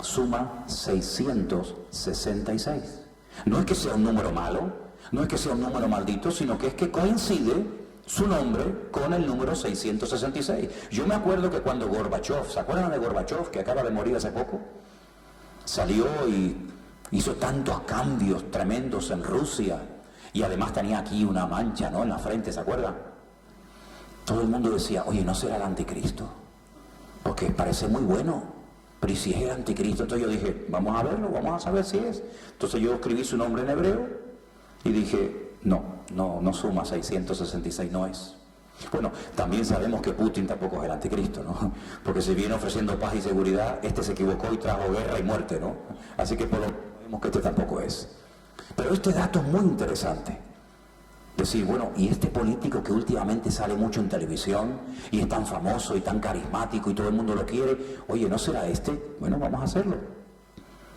suma 666. No es que sea un número malo, no es que sea un número maldito, sino que es que coincide su nombre con el número 666. Yo me acuerdo que cuando Gorbachev, ¿se acuerdan de Gorbachev, que acaba de morir hace poco? Salió y hizo tantos cambios tremendos en Rusia, y además tenía aquí una mancha, ¿no?, en la frente, ¿se acuerdan? Todo el mundo decía, oye, ¿no será el anticristo? Porque parece muy bueno. Pero ¿y si es el anticristo? Entonces yo dije, vamos a verlo, vamos a saber si es. Entonces yo escribí su nombre en hebreo y dije, no suma 666, no es. Bueno, también sabemos que Putin tampoco es el anticristo, ¿no? Porque si viene ofreciendo paz y seguridad, este se equivocó y trajo guerra y muerte, ¿no? Así que por lo menos vemos que este tampoco es. Pero este dato es muy interesante. Decir, bueno, y este político que últimamente sale mucho en televisión y es tan famoso y tan carismático y todo el mundo lo quiere, oye, ¿no será este? Bueno, vamos a hacerlo.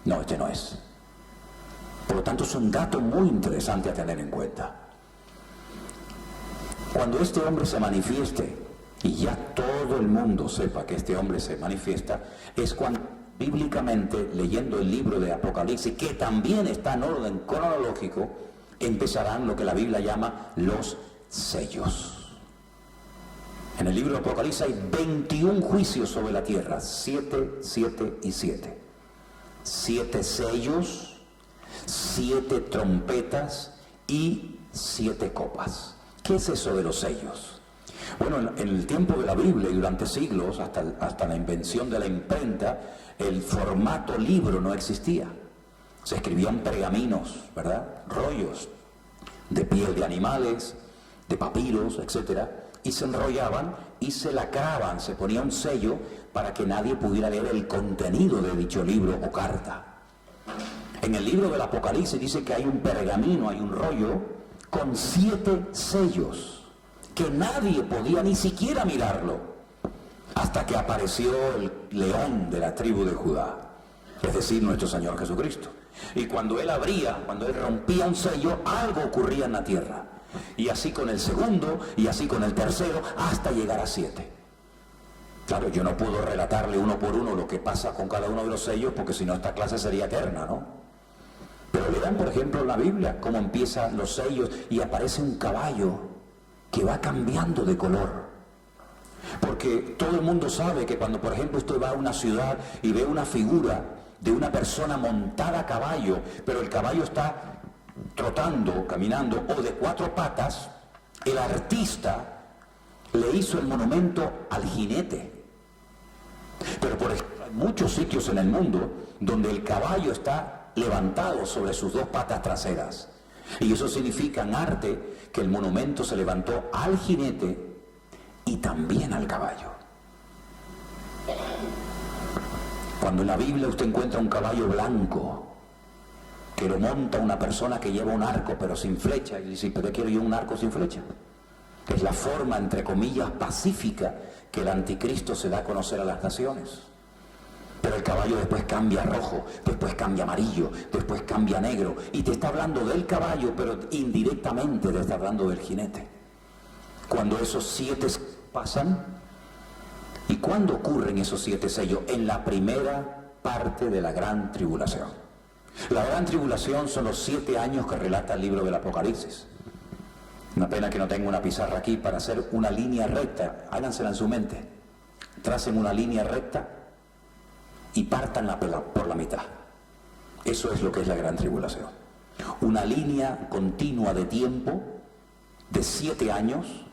No, este no es. Por lo tanto, es un dato muy interesante a tener en cuenta. Cuando este hombre se manifieste, y ya todo el mundo sepa que este hombre se manifiesta, es cuando bíblicamente, leyendo el libro de Apocalipsis, que también está en orden cronológico, empezarán lo que la Biblia llama los sellos. En el libro de Apocalipsis hay 21 juicios sobre la tierra, 7, 7 y 7. 7 sellos, 7 trompetas y 7 copas. ¿Qué es eso de los sellos? Bueno, en el tiempo de la Biblia y durante siglos, hasta la invención de la imprenta, el formato libro no existía. Se escribían pergaminos, ¿verdad? Rollos de piel de animales, de papiros, etc. Y se enrollaban y se lacraban, se ponía un sello para que nadie pudiera leer el contenido de dicho libro o carta. En el libro del Apocalipsis dice que hay un pergamino, hay un rollo con 7 sellos, que nadie podía ni siquiera mirarlo, hasta que apareció el león de la tribu de Judá, es decir, nuestro Señor Jesucristo. Y cuando Él abría, cuando Él rompía un sello, algo ocurría en la tierra. Y así con el segundo, y así con el tercero, hasta llegar a 7. Claro, yo no puedo relatarle uno por uno lo que pasa con cada uno de los sellos, porque si no esta clase sería eterna, ¿no? Pero le dan, por ejemplo, en la Biblia, cómo empiezan los sellos y aparece un caballo que va cambiando de color. Porque todo el mundo sabe que cuando, por ejemplo, usted va a una ciudad y ve una figura de una persona montada a caballo, pero el caballo está trotando, caminando, o de 4 patas, el artista le hizo el monumento al jinete. Pero por ejemplo, hay muchos sitios en el mundo donde el caballo está levantado sobre sus 2 patas traseras. Y eso significa en arte que el monumento se levantó al jinete y también al caballo. Cuando en la Biblia usted encuentra un caballo blanco que lo monta una persona que lleva un arco pero sin flecha, y dice, ¿pero qué quiero yo un arco sin flecha? Es la forma, entre comillas, pacífica que el anticristo se da a conocer a las naciones. Pero el caballo después cambia a rojo, después cambia a amarillo, después cambia a negro, y te está hablando del caballo, pero indirectamente te está hablando del jinete. Cuando esos 7 pasan, ¿y cuándo ocurren esos 7 sellos? En la primera parte de la gran tribulación. La gran tribulación son los 7 años que relata el libro del Apocalipsis. Una pena que no tengo una pizarra aquí para hacer una línea recta. Hágansela en su mente. Tracen una línea recta y pártanla por la mitad. Eso es lo que es la gran tribulación. Una línea continua de tiempo de 7 años,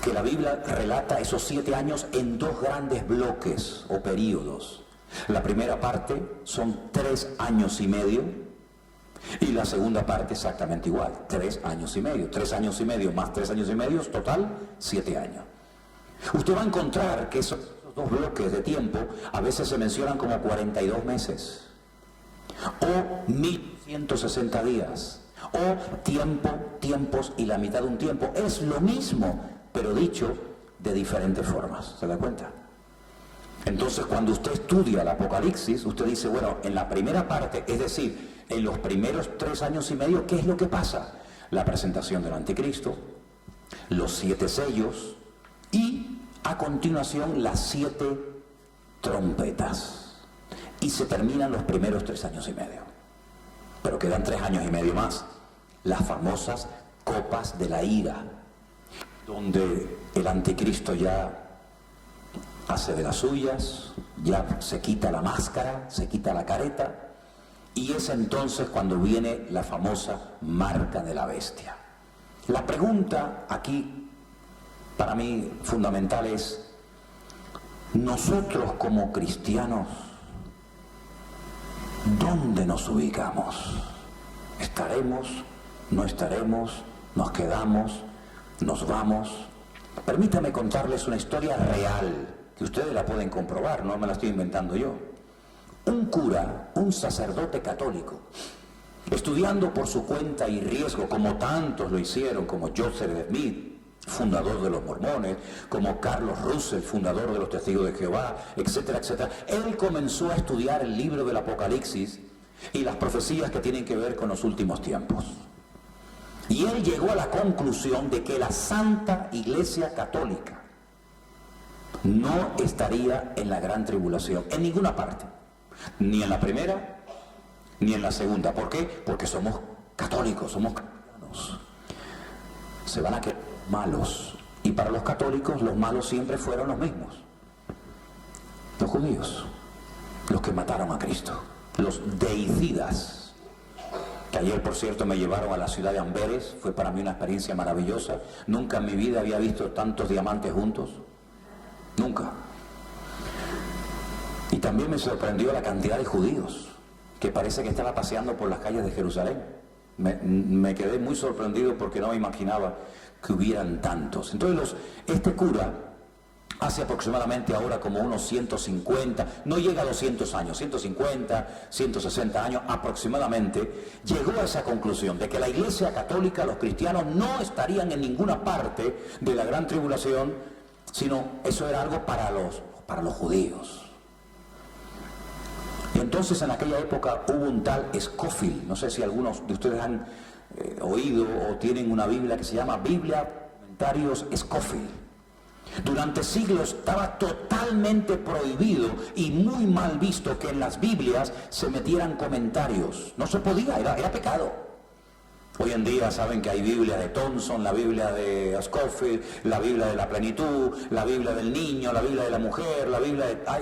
que la Biblia relata esos 7 años en 2 grandes bloques o periodos. La primera parte son 3 años y medio y la segunda parte exactamente igual, 3 años y medio. 3 años y medio más 3 años y medio, total 7 años. Usted va a encontrar que esos dos bloques de tiempo a veces se mencionan como 42 meses, o 1160 días, o tiempos y la mitad de un tiempo. Es lo mismo, pero dicho de diferentes formas. ¿Se da cuenta? Entonces, cuando usted estudia el Apocalipsis, usted dice, bueno, en la primera parte, es decir, en los primeros 3 años y medio, ¿qué es lo que pasa? La presentación del Anticristo, los 7 sellos y, a continuación, las 7 trompetas. Y se terminan los primeros 3 años y medio. Pero quedan 3 años y medio más. Las famosas copas de la ira, donde el Anticristo ya hace de las suyas, ya se quita la máscara, se quita la careta, y es entonces cuando viene la famosa marca de la bestia. La pregunta aquí, para mí, fundamental es, nosotros como cristianos, ¿dónde nos ubicamos? ¿Estaremos? ¿No estaremos? ¿Nos quedamos? ¿Nos vamos? Permítame contarles una historia real, que ustedes la pueden comprobar, no me la estoy inventando yo. Un cura, un sacerdote católico, estudiando por su cuenta y riesgo, como tantos lo hicieron, como Joseph Smith, fundador de los mormones, como Carlos Russell, fundador de los Testigos de Jehová, etcétera, etcétera. Él comenzó a estudiar el libro del Apocalipsis y las profecías que tienen que ver con los últimos tiempos. Y él llegó a la conclusión de que la Santa Iglesia Católica no estaría en la gran tribulación, en ninguna parte, ni en la primera, ni en la segunda. ¿Por qué? Porque somos católicos, somos cristianos. Se van a quedar malos, y para los católicos los malos siempre fueron los mismos: los judíos, los que mataron a Cristo, los deicidas. Que ayer, por cierto, me llevaron a la ciudad de Amberes, fue para mí una experiencia maravillosa. Nunca en mi vida había visto tantos diamantes juntos, nunca. Y también me sorprendió la cantidad de judíos que parece que estaba paseando por las calles de Jerusalén. Me quedé muy sorprendido porque no me imaginaba que hubieran tantos. Entonces este cura, hace aproximadamente ahora como unos 150, no llega a 200 años, 150, 160 años aproximadamente, llegó a esa conclusión de que la Iglesia Católica, los cristianos, no estarían en ninguna parte de la gran tribulación, sino eso era algo para los judíos. Y entonces en aquella época hubo un tal Scofield, no sé si algunos de ustedes han oído o tienen una Biblia que se llama Biblia Comentarios Scofield. Durante siglos estaba totalmente prohibido y muy mal visto que en las Biblias se metieran comentarios. No se podía, era pecado. Hoy en día saben que hay Biblia de Thompson, la Biblia de Scofield, la Biblia de la plenitud, la Biblia del niño, la Biblia de la mujer,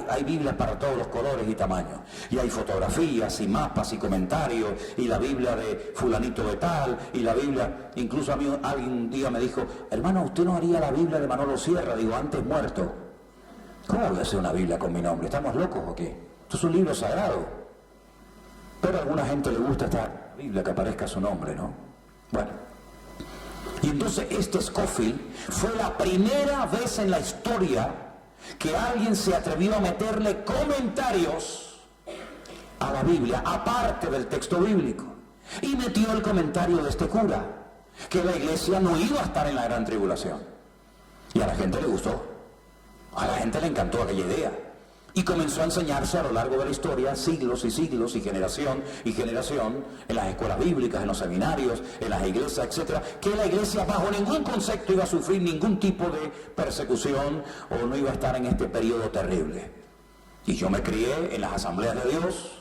hay Biblias para todos los colores y tamaños. Y hay fotografías y mapas y comentarios, y la Biblia de fulanito de tal, y la Biblia, incluso a mí alguien un día me dijo, hermano, ¿usted no haría la Biblia de Manolo Sierra? Digo, antes muerto. ¿Cómo voy a hacer una Biblia con mi nombre? ¿Estamos locos o qué? Esto es un libro sagrado. Pero a alguna gente le gusta esta Biblia que aparezca su nombre, ¿no? Bueno, y entonces este Scofield fue la primera vez en la historia que alguien se atrevió a meterle comentarios a la Biblia, aparte del texto bíblico, y metió el comentario de este cura, que la iglesia no iba a estar en la gran tribulación. Y a la gente le gustó, a la gente le encantó aquella idea. Y comenzó a enseñarse a lo largo de la historia, siglos y siglos, y generación, en las escuelas bíblicas, en los seminarios, en las iglesias, etcétera, que la iglesia bajo ningún concepto iba a sufrir ningún tipo de persecución o no iba a estar en este periodo terrible. Y yo me crié en las asambleas de Dios,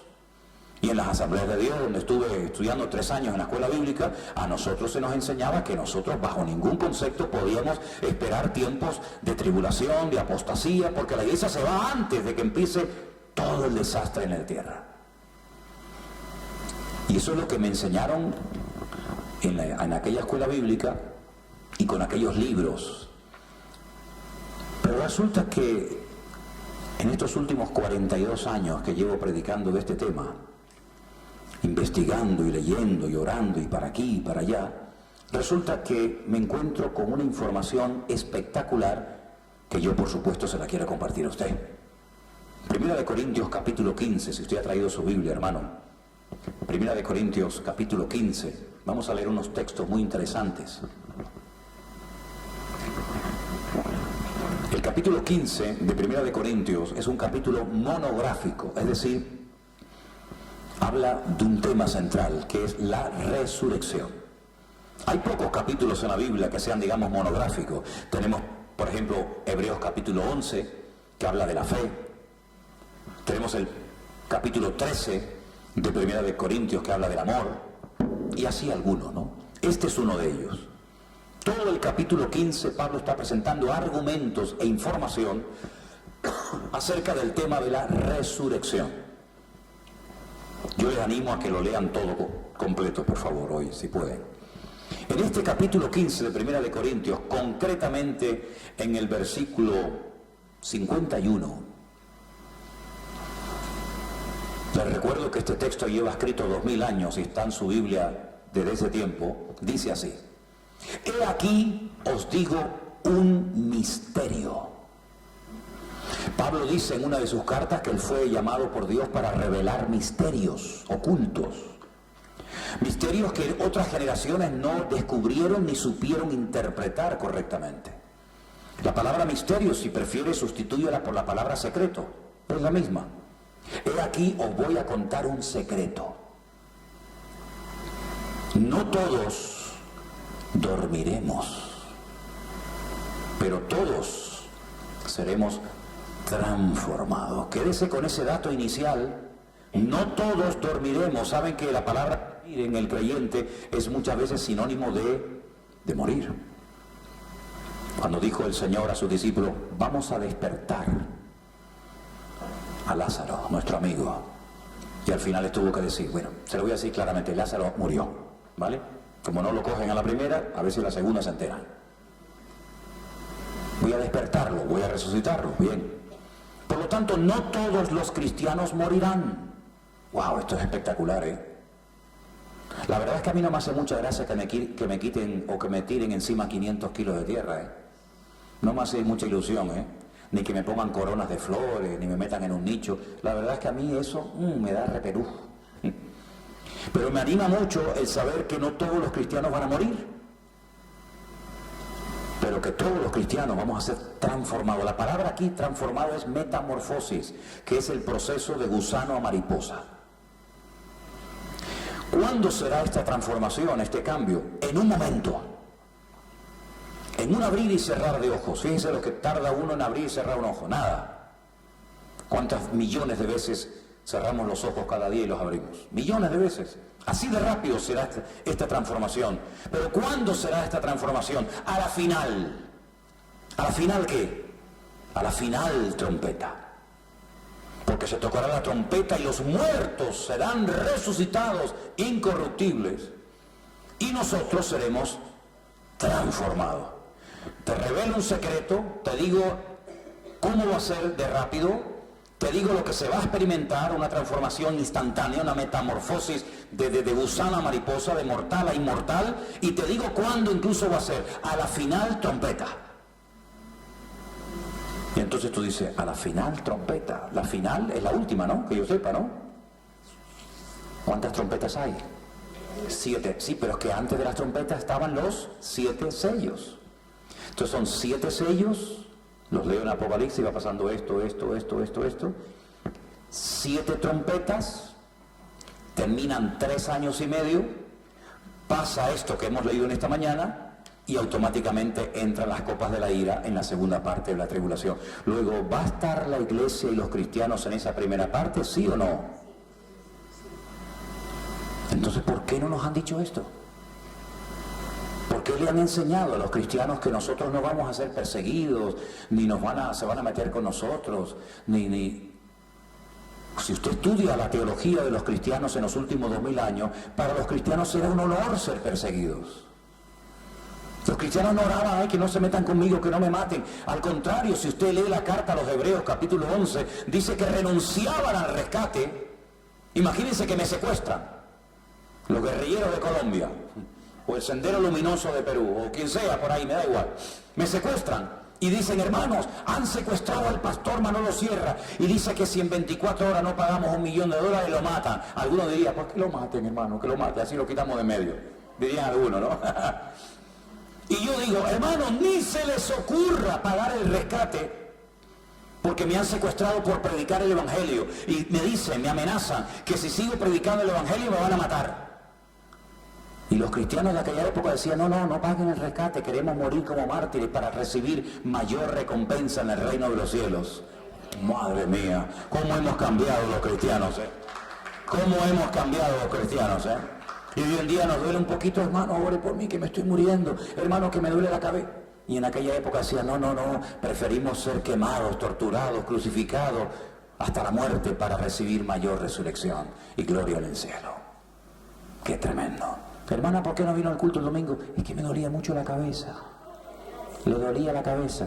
y en las asambleas de Dios, donde estuve estudiando 3 años en la escuela bíblica, a nosotros se nos enseñaba que nosotros bajo ningún concepto podíamos esperar tiempos de tribulación, de apostasía, porque la iglesia se va antes de que empiece todo el desastre en la tierra. Y eso es lo que me enseñaron en aquella escuela bíblica y con aquellos libros. Pero resulta que en estos últimos 42 años que llevo predicando de este tema, investigando y leyendo y orando y para aquí y para allá, resulta que me encuentro con una información espectacular que yo por supuesto se la quiero compartir a usted. Primera de Corintios capítulo 15, si usted ha traído su Biblia, hermano. Primera de Corintios capítulo 15, vamos a leer unos textos muy interesantes. El capítulo 15 de Primera de Corintios es un capítulo monográfico, es decir, habla de un tema central, que es la resurrección. Hay pocos capítulos en la Biblia que sean, digamos, monográficos. Tenemos, por ejemplo, Hebreos capítulo 11, que habla de la fe. Tenemos el capítulo 13 de Primera de Corintios, que habla del amor. Y así algunos, ¿no? Este es uno de ellos. Todo el capítulo 15, Pablo está presentando argumentos e información acerca del tema de la resurrección. Yo les animo a que lo lean todo completo, por favor, hoy, si pueden. En este capítulo 15 de Primera de Corintios, concretamente en el versículo 51, les recuerdo que este texto lleva escrito 2000 años y está en su Biblia desde ese tiempo, dice así: he aquí os digo un misterio. Pablo dice en una de sus cartas que él fue llamado por Dios para revelar misterios ocultos. Misterios que otras generaciones no descubrieron ni supieron interpretar correctamente. La palabra misterio, si prefiere, sustitúyela por la palabra secreto. Es la misma. He aquí os voy a contar un secreto. No todos dormiremos, pero todos seremos transformados. Quédese con ese dato inicial. No todos dormiremos. Saben que la palabra dormir en el creyente es muchas veces sinónimo de morir. Cuando dijo el Señor a sus discípulos: vamos a despertar a Lázaro, nuestro amigo, y al final les tuvo que decir, bueno, se lo voy a decir claramente, Lázaro murió, ¿vale? Como no lo cogen a la primera, a ver si a la segunda se enteran. Voy a despertarlo, voy a resucitarlo, bien. Por lo tanto, no todos los cristianos morirán. ¡Wow! Esto es espectacular, ¿eh? La verdad es que a mí no me hace mucha gracia que me quiten o que me tiren encima 500 kilos de tierra, ¿eh? No me hace mucha ilusión, ¿eh? Ni que me pongan coronas de flores, ni me metan en un nicho. La verdad es que a mí eso me da reperú. Pero me anima mucho el saber que no todos los cristianos van a morir, pero que todos los cristianos vamos a ser transformados. La palabra aquí, transformado, es metamorfosis, que es el proceso de gusano a mariposa. ¿Cuándo será esta transformación, este cambio? En un momento. En un abrir y cerrar de ojos. Fíjense lo que tarda uno en abrir y cerrar un ojo. Nada. ¿Cuántas millones de veces cerramos los ojos cada día y los abrimos? Millones de veces. Así de rápido será esta transformación. Pero ¿cuándo será esta transformación? A la final. ¿A la final qué? A la final trompeta. Porque se tocará la trompeta y los muertos serán resucitados, incorruptibles. Y nosotros seremos transformados. Te revelo un secreto, te digo cómo va a ser de rápido, te digo lo que se va a experimentar, una transformación instantánea, una metamorfosis de gusano a mariposa, de mortal a inmortal, y te digo cuándo incluso va a ser, a la final trompeta. Y entonces tú dices, a la final trompeta, la final es la última, ¿no? Que yo sepa, ¿no? ¿Cuántas trompetas hay? 7, sí, pero es que antes de las trompetas estaban los 7 sellos. Entonces son 7 sellos, los leo en Apocalipsis, va pasando esto. 7 trompetas, terminan 3 años y medio, pasa esto que hemos leído en esta mañana, y automáticamente entran las copas de la ira en la segunda parte de la tribulación. Luego, ¿va a estar la iglesia y los cristianos en esa primera parte, sí o no? Entonces, ¿por qué no nos han dicho esto? ¿Por qué le han enseñado a los cristianos que nosotros no vamos a ser perseguidos, ni se van a meter con nosotros, ni... Si usted estudia la teología de los cristianos en los últimos 2000 años, para los cristianos era un honor ser perseguidos. Los cristianos no oraban, ay, que no se metan conmigo, que no me maten. Al contrario, si usted lee la carta a los Hebreos, capítulo 11, dice que renunciaban al rescate. Imagínense que me secuestran los guerrilleros de Colombia, o el Sendero Luminoso de Perú, o quien sea por ahí, me da igual. Me secuestran Y dicen, hermanos, han secuestrado al pastor Manolo Sierra y dice que si en 24 horas no pagamos $1 millón lo matan. Algunos dirían, pues que lo maten, hermano, que lo maten, así lo quitamos de medio. Dirían algunos, ¿no? Y yo digo, hermanos, ni se les ocurra pagar el rescate porque me han secuestrado por predicar el evangelio. Y me dicen, me amenazan que si sigo predicando el evangelio me van a matar. Y los cristianos de aquella época decían, no paguen el rescate, queremos morir como mártires para recibir mayor recompensa en el reino de los cielos. Madre mía, cómo hemos cambiado los cristianos, cómo hemos cambiado los cristianos, Y hoy en día nos duele un poquito, hermano, ore por mí que me estoy muriendo, hermano, que me duele la cabeza. Y en aquella época decían, no, preferimos ser quemados, torturados, crucificados, hasta la muerte para recibir mayor resurrección y gloria en el cielo. Qué tremendo. Hermana, ¿por qué no vino al culto el domingo? Es que me dolía mucho la cabeza. Le dolía la cabeza.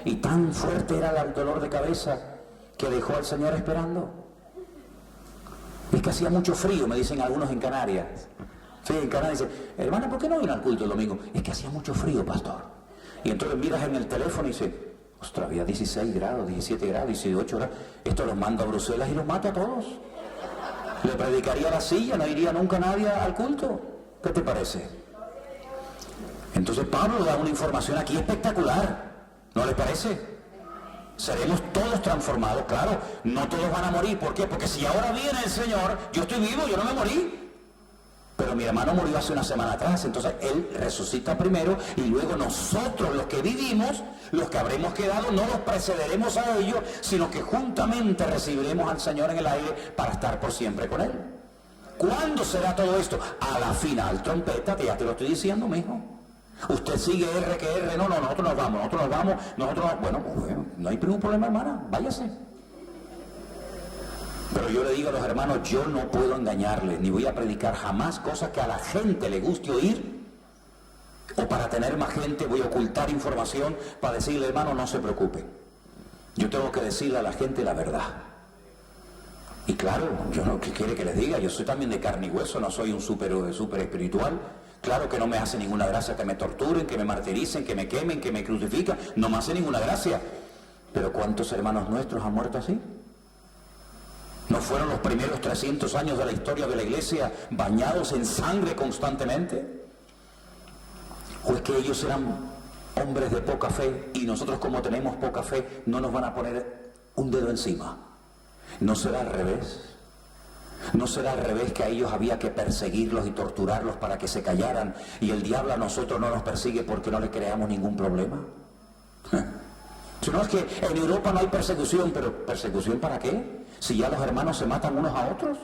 Y tan fuerte era el dolor de cabeza que dejó al Señor esperando. Es que hacía mucho frío, me dicen algunos en Canarias. Sí, en Canarias dicen, hermana, ¿por qué no vino al culto el domingo? Es que hacía mucho frío, pastor. Y entonces miras en el teléfono y dices, ostras, había 16 grados, 17 grados, 18 grados. Esto los manda a Bruselas y los mata a todos. Le predicaría la silla, no iría nunca nadie al culto. ¿Qué te parece? Entonces Pablo da una información aquí espectacular. ¿No le parece? Seremos todos transformados, claro. No todos van a morir. ¿Por qué? Porque si ahora viene el Señor, yo estoy vivo, yo no me morí. Pero mi hermano murió hace una semana atrás, entonces él resucita primero y luego nosotros, los que vivimos, los que habremos quedado, no los precederemos a ellos, sino que juntamente recibiremos al Señor en el aire para estar por siempre con Él. ¿Cuándo será todo esto? A la final trompeta, que ya te lo estoy diciendo, mijo. Usted sigue R que R, no, nosotros nos vamos, bueno, no hay ningún problema, hermana, váyase. Pero yo le digo a los hermanos, yo no puedo engañarles, ni voy a predicar jamás cosas que a la gente le guste oír, o para tener más gente voy a ocultar información para decirle, hermano, no se preocupe. Yo tengo que decirle a la gente la verdad. Y claro, yo no, ¿qué quiere que les diga? Yo soy también de carne y hueso, no soy un súper espiritual. Claro que no me hace ninguna gracia que me torturen, que me martiricen, que me quemen, que me crucifican. No me hace ninguna gracia. Pero ¿cuántos hermanos nuestros han muerto así? ¿No fueron los primeros 300 años de la historia de la iglesia bañados en sangre constantemente? ¿O es que ellos eran hombres de poca fe y nosotros, como tenemos poca fe, no nos van a poner un dedo encima? ¿No será al revés? ¿No será al revés, que a ellos había que perseguirlos y torturarlos para que se callaran, y el diablo a nosotros no nos persigue porque no le creamos ningún problema? Si no, es que en Europa no hay persecución, pero ¿persecución para qué? Si ya los hermanos se matan unos a otros.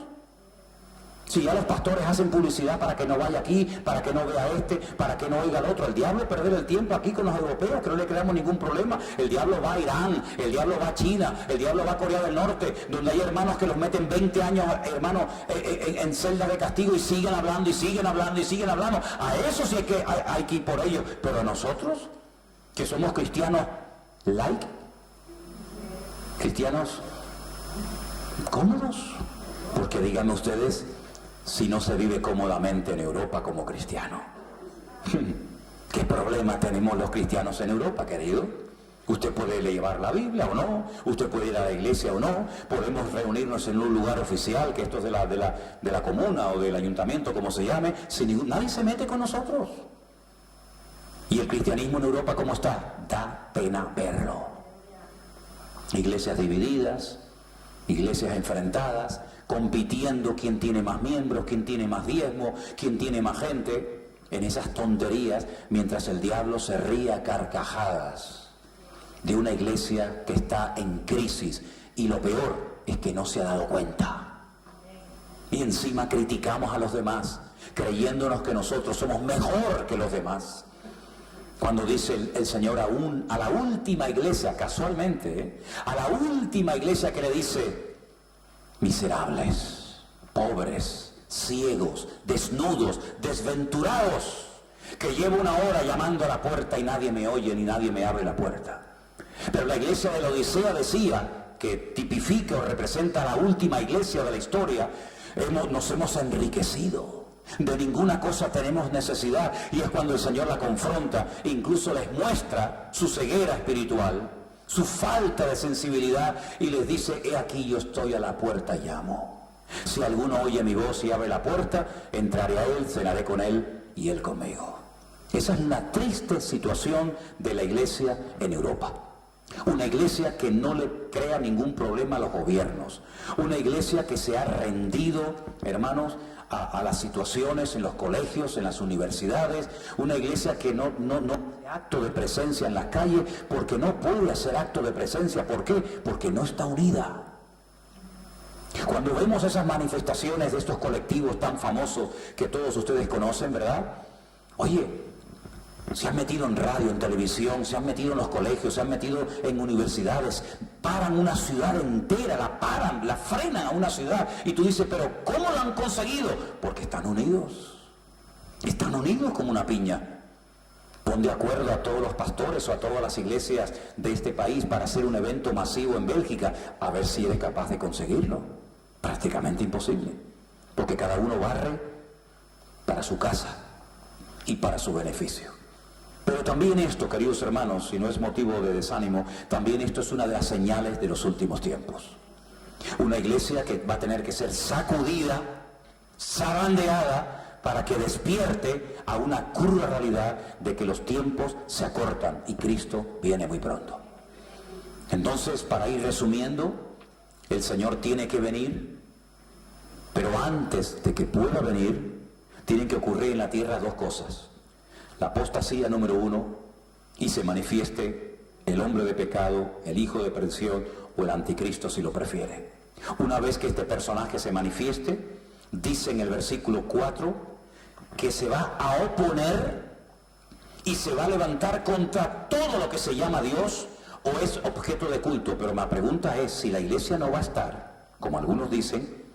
Si ya los pastores hacen publicidad para que no vaya aquí, para que no vea este, para que no oiga al otro. El diablo perder el tiempo aquí con los europeos, que no le creamos ningún problema. El diablo va a Irán, el diablo va a China, el diablo va a Corea del Norte, donde hay hermanos que los meten 20 años, hermanos, en celda de castigo y siguen hablando y siguen hablando y siguen hablando. A eso sí hay que ir por ellos. Pero a nosotros, que somos cristianos light, cristianos cómodos, porque díganme ustedes, si no se vive cómodamente en Europa como cristiano. ¿Qué problema tenemos los cristianos en Europa, querido? Usted puede llevar la Biblia o no, usted puede ir a la iglesia o no, podemos reunirnos en un lugar oficial, que esto es de la comuna o del ayuntamiento, como se llame, nadie se mete con nosotros. ¿Y el cristianismo en Europa cómo está? Da pena verlo. Iglesias divididas, iglesias enfrentadas, compitiendo quién tiene más miembros, quién tiene más diezmo, quién tiene más gente, en esas tonterías, mientras el diablo se ríe a carcajadas de una iglesia que está en crisis, y lo peor es que no se ha dado cuenta. Y encima criticamos a los demás, creyéndonos que nosotros somos mejor que los demás. Cuando dice el Señor a la última iglesia, casualmente, a la última iglesia que le dice, miserables, pobres, ciegos, desnudos, desventurados, que llevo 1 hora llamando a la puerta y nadie me oye ni nadie me abre la puerta. Pero la iglesia de la Odisea decía, que tipifica o representa a la última iglesia de la historia, nos hemos enriquecido, De ninguna cosa tenemos necesidad. Y es cuando el Señor la confronta, incluso les muestra su ceguera espiritual, su falta de sensibilidad, y les dice: he aquí, yo estoy a la puerta y llamo. Si alguno oye mi voz y abre la puerta, entraré a él, cenaré con él y él conmigo. Esa es la triste situación de la iglesia en Europa. Una iglesia que no le crea ningún problema a los gobiernos. Una iglesia que se ha rendido, hermanos, a las situaciones en los colegios, en las universidades. Una iglesia que no hace acto de presencia en las calles, porque no puede hacer acto de presencia. ¿Por qué? Porque no está unida. Cuando vemos esas manifestaciones de estos colectivos tan famosos que todos ustedes conocen, ¿verdad? Oye, se han metido en radio, en televisión, se han metido en los colegios, se han metido en universidades, paran una ciudad entera, la paran, la frenan a una ciudad, y tú dices: pero ¿cómo lo han conseguido? Porque están unidos como una piña. Pon de acuerdo a todos los pastores o a todas las iglesias de este país para hacer un evento masivo en Bélgica, a ver si eres capaz de conseguirlo. Prácticamente imposible, porque cada uno barre para su casa y para su beneficio. Pero también esto, queridos hermanos, si no es motivo de desánimo, también esto es una de las señales de los últimos tiempos. Una iglesia que va a tener que ser sacudida, zarandeada, para que despierte a una cruda realidad de que los tiempos se acortan y Cristo viene muy pronto. Entonces, para ir resumiendo, el Señor tiene que venir, pero antes de que pueda venir, tienen que ocurrir en la tierra dos cosas: la apostasía número 1, y se manifieste el hombre de pecado, el hijo de perdición o el anticristo, si lo prefiere. Una vez que este personaje se manifieste, dice en el versículo 4 que se va a oponer y se va a levantar contra todo lo que se llama Dios o es objeto de culto. Pero la pregunta es: si la iglesia no va a estar, como algunos dicen,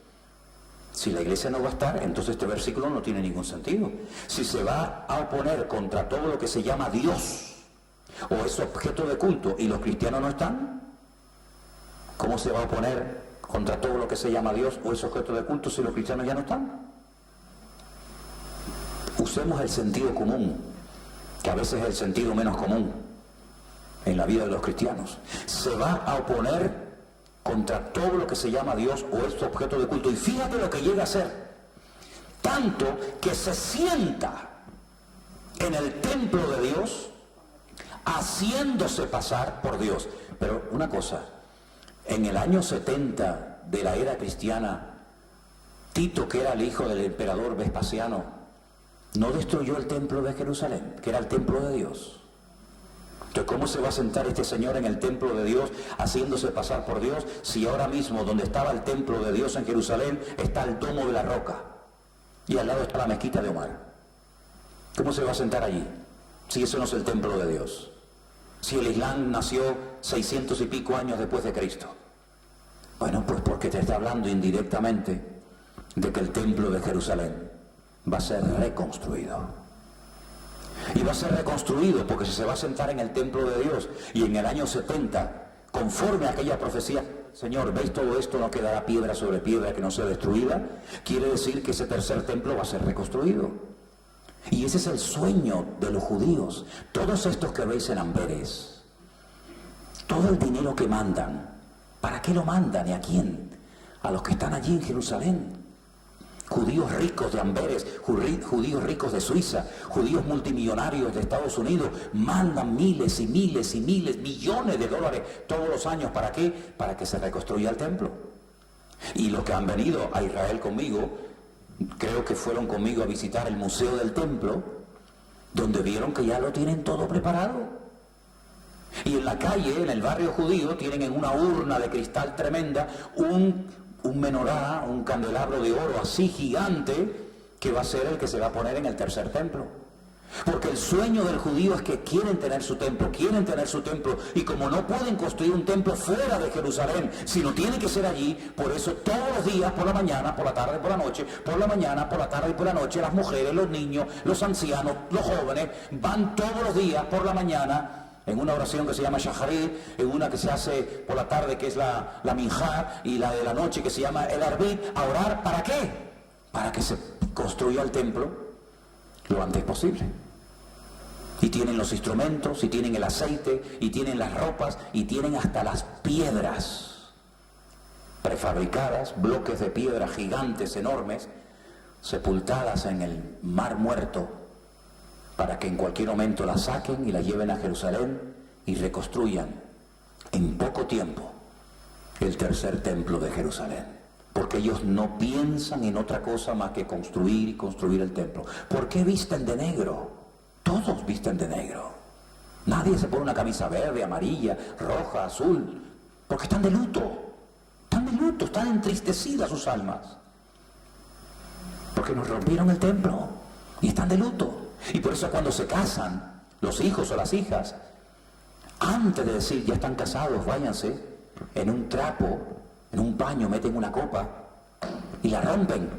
si la iglesia no va a estar, entonces este versículo no tiene ningún sentido. Si se va a oponer contra todo lo que se llama Dios o es objeto de culto y los cristianos no están, ¿cómo se va a oponer contra todo lo que se llama Dios o es objeto de culto si los cristianos ya no están? Usemos el sentido común, que a veces es el sentido menos común en la vida de los cristianos. Se va a oponer contra todo lo que se llama Dios o es objeto de culto. Y fíjate lo que llega a ser, tanto que se sienta en el templo de Dios haciéndose pasar por Dios. Pero una cosa, en el año 70 de la era cristiana, Tito, que era el hijo del emperador Vespasiano, no destruyó el templo de Jerusalén, que era el templo de Dios. Entonces, ¿cómo se va a sentar este señor en el templo de Dios haciéndose pasar por Dios si ahora mismo donde estaba el templo de Dios en Jerusalén está el domo de la roca y al lado está la mezquita de Omar? ¿Cómo se va a sentar allí si eso no es el templo de Dios? Si el Islam nació 600 y pico años después de Cristo. Bueno, pues porque te está hablando indirectamente de que el templo de Jerusalén va a ser reconstruido. Y va a ser reconstruido porque si se va a sentar en el templo de Dios y en el año 70, conforme a aquella profecía, Señor, ¿veis todo esto? No quedará piedra sobre piedra que no sea destruida. Quiere decir que ese tercer templo va a ser reconstruido. Y ese es el sueño de los judíos. Todos estos que veis en Amberes, todo el dinero que mandan, ¿para qué lo mandan y a quién? A los que están allí en Jerusalén. Judíos ricos de Amberes, judíos ricos de Suiza, judíos multimillonarios de Estados Unidos, mandan miles y miles y miles, millones de dólares todos los años. ¿Para qué? Para que se reconstruya el templo. Y los que han venido a Israel conmigo, creo que fueron conmigo a visitar el Museo del Templo, donde vieron que ya lo tienen todo preparado. Y en la calle, en el barrio judío, tienen en una urna de cristal tremenda un menorá, un candelabro de oro así gigante, que va a ser el que se va a poner en el tercer templo. Porque el sueño del judío es que quieren tener su templo, y como no pueden construir un templo fuera de Jerusalén, sino tiene que ser allí, por eso todos los días, por la mañana, por la tarde, por la noche, por la mañana, por la tarde y por la noche, las mujeres, los niños, los ancianos, los jóvenes, van todos los días por la mañana, en una oración que se llama Shaharit, en una que se hace por la tarde que es la Minjá, y la de la noche que se llama el Arbit, a orar. ¿Para qué? Para que se construya el templo lo antes posible. Y tienen los instrumentos, y tienen el aceite, y tienen las ropas, y tienen hasta las piedras prefabricadas, bloques de piedra gigantes, enormes, sepultadas en el mar muerto, para que en cualquier momento las saquen y las lleven a Jerusalén y reconstruyan en poco tiempo el tercer templo de Jerusalén. Porque ellos no piensan en otra cosa más que construir y construir el templo. ¿Por qué visten de negro? Todos visten de negro. Nadie se pone una camisa verde, amarilla, roja, azul, porque están de luto. Están de luto, están entristecidas sus almas. Porque nos rompieron el templo y están de luto. Y por eso cuando se casan, los hijos o las hijas, antes de decir ya están casados, váyanse, en un trapo, en un paño meten una copa y la rompen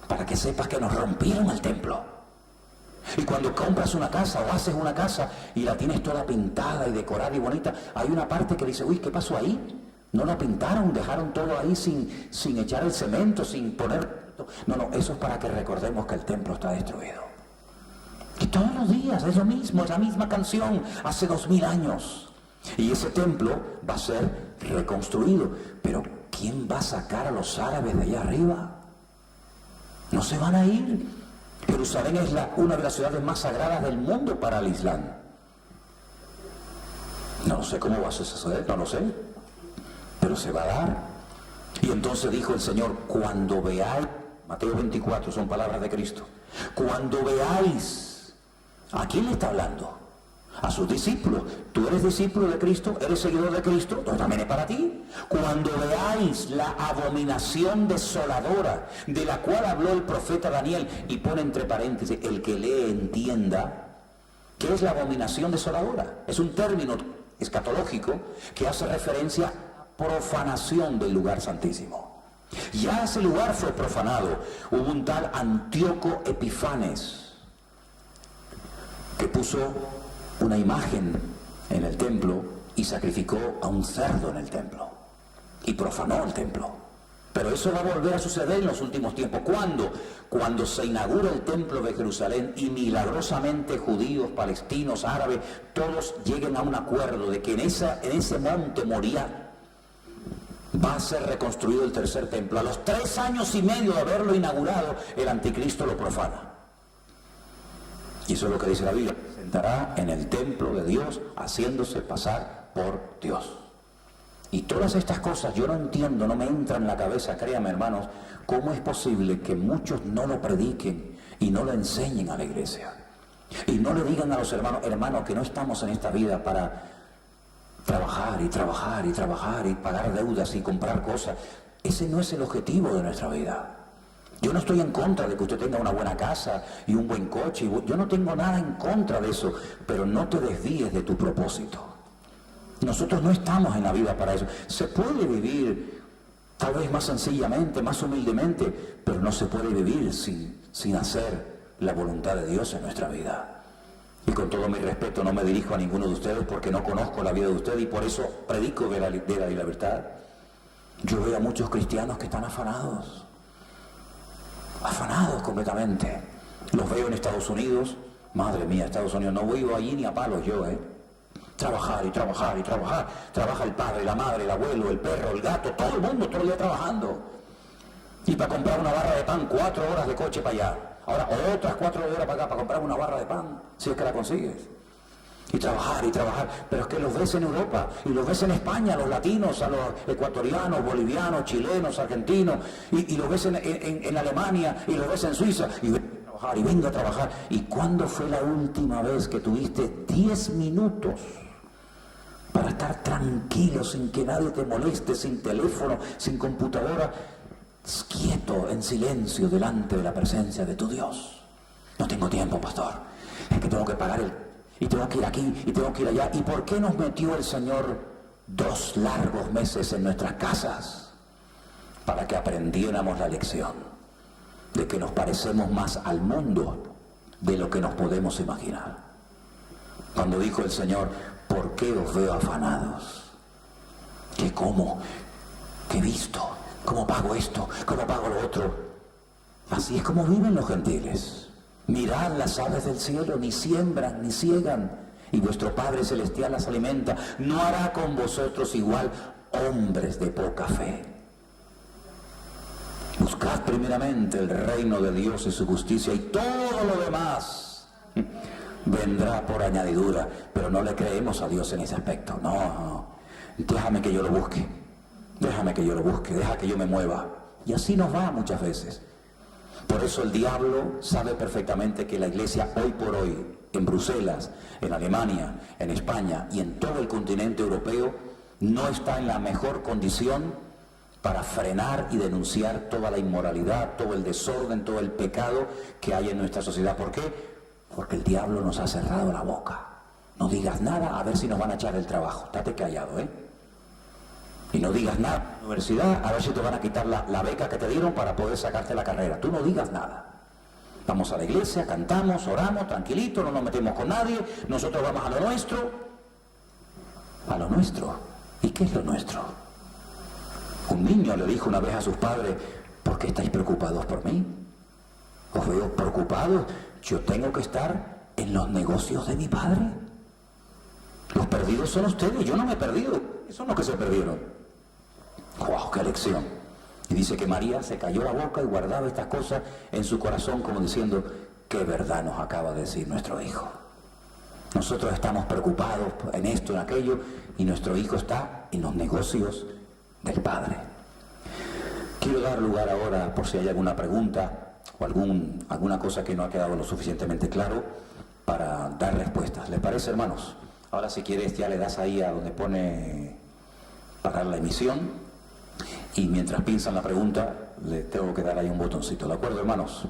para que sepas que nos rompieron el templo. Y cuando compras una casa o haces una casa y la tienes toda pintada y decorada y bonita, hay una parte que dice, uy, ¿qué pasó ahí? No la pintaron, dejaron todo ahí sin echar el cemento, sin poner... No, eso es para que recordemos que el templo está destruido. Y todos los días es lo mismo, es la misma canción, hace 2000 años. Y ese templo va a ser reconstruido. Pero ¿quién va a sacar a los árabes de allá arriba? No se van a ir. Jerusalén es una de las ciudades más sagradas del mundo para el Islam. No sé cómo va a suceder, no lo sé, pero se va a dar. Y entonces dijo el Señor, cuando veáis, Mateo 24, son palabras de Cristo, cuando veáis, ¿a quién le está hablando? A sus discípulos. Tú eres discípulo de Cristo, eres seguidor de Cristo, entonces también es para ti. Cuando veáis la abominación desoladora de la cual habló el profeta Daniel, y pone entre paréntesis, el que lee entienda, ¿qué es la abominación desoladora? Es un término escatológico que hace referencia a profanación del lugar santísimo. Ya ese lugar fue profanado. Hubo un tal Antíoco Epifanes que puso una imagen en el templo y sacrificó a un cerdo en el templo y profanó el templo. Pero eso va a volver a suceder en los últimos tiempos. ¿Cuándo? Cuando se inaugura el templo de Jerusalén y milagrosamente judíos, palestinos, árabes, todos lleguen a un acuerdo de que en ese monte Moría va a ser reconstruido el tercer templo. A los 3 años y medio de haberlo inaugurado, el anticristo lo profana. Y eso es lo que dice la Biblia. Sentará en el templo de Dios haciéndose pasar por Dios. Y todas estas cosas yo no entiendo, no me entran en la cabeza, créanme hermanos, cómo es posible que muchos no lo prediquen y no lo enseñen a la iglesia. Y no le digan a los hermanos, que no estamos en esta vida para trabajar y trabajar y trabajar y pagar deudas y comprar cosas. Ese no es el objetivo de nuestra vida. Yo no estoy en contra de que usted tenga una buena casa y un buen coche. Yo no tengo nada en contra de eso, pero no te desvíes de tu propósito. Nosotros no estamos en la vida para eso. Se puede vivir tal vez más sencillamente, más humildemente, pero no se puede vivir sin hacer la voluntad de Dios en nuestra vida. Y con todo mi respeto no me dirijo a ninguno de ustedes porque no conozco la vida de ustedes y por eso predico de la libertad. Yo veo a muchos cristianos que están afanados completamente. Los veo en Estados Unidos, madre mía, Estados Unidos, no vivo allí ni a palos yo, trabajar y trabajar y trabajar, trabaja el padre, la madre, el abuelo, el perro, el gato, todo el mundo, todo el día trabajando. Y para comprar una barra de pan, 4 horas de coche para allá, ahora otras 4 horas para acá para comprar una barra de pan, si es que la consigues. Y trabajar, pero es que los ves en Europa y los ves en España, los latinos, a los ecuatorianos, bolivianos, chilenos, argentinos, y los ves en Alemania y los ves en Suiza, y venga a trabajar. ¿Y cuándo fue la última vez que tuviste 10 minutos para estar tranquilo, sin que nadie te moleste, sin teléfono, sin computadora, quieto, en silencio, delante de la presencia de tu Dios? No tengo tiempo, pastor, es que tengo que pagar y tengo que ir aquí, y tengo que ir allá. ¿Y por qué nos metió el Señor 2 largos meses en nuestras casas? Para que aprendiéramos la lección de que nos parecemos más al mundo de lo que nos podemos imaginar. Cuando dijo el Señor, ¿por qué os veo afanados? ¿Qué como? ¿Qué he visto? ¿Cómo pago esto? ¿Cómo pago lo otro? Así es como viven los gentiles. Mirad las aves del cielo, ni siembran, ni ciegan, y vuestro Padre Celestial las alimenta. ¿No hará con vosotros igual, hombres de poca fe? Buscad primeramente el reino de Dios y su justicia, y todo lo demás vendrá por añadidura. Pero no le creemos a Dios en ese aspecto. No. Déjame que yo lo busque. Déjame que yo lo busque. Deja que yo me mueva. Y así nos va muchas veces. Por eso el diablo sabe perfectamente que la iglesia hoy por hoy, en Bruselas, en Alemania, en España y en todo el continente europeo, no está en la mejor condición para frenar y denunciar toda la inmoralidad, todo el desorden, todo el pecado que hay en nuestra sociedad. ¿Por qué? Porque el diablo nos ha cerrado la boca. No digas nada, a ver si nos van a echar del trabajo. Estate callado, ¿eh? Y no digas nada en la universidad, a ver si te van a quitar la beca que te dieron para poder sacarte la carrera. Tú no digas nada. Vamos a la iglesia, cantamos, oramos, tranquilito, no nos metemos con nadie, nosotros vamos a lo nuestro. A lo nuestro. ¿Y qué es lo nuestro? Un niño le dijo una vez a sus padres, ¿por qué estáis preocupados por mí? ¿Os veo preocupados? Yo tengo que estar en los negocios de mi padre. Los perdidos son ustedes, yo no me he perdido. Esos son los que se perdieron. ¡Wow! ¡Qué lección! Y dice que María se cayó la boca y guardaba estas cosas en su corazón como diciendo, qué verdad nos acaba de decir nuestro hijo. Nosotros estamos preocupados en esto, en aquello, y nuestro hijo está en los negocios del Padre. Quiero dar lugar ahora, por si hay alguna pregunta o alguna cosa que no ha quedado lo suficientemente claro, para dar respuestas. ¿Les parece, hermanos? Ahora, si quieres, ya le das ahí a donde pone parar la emisión, y mientras piensan la pregunta, le tengo que dar ahí un botoncito. ¿De acuerdo, hermanos?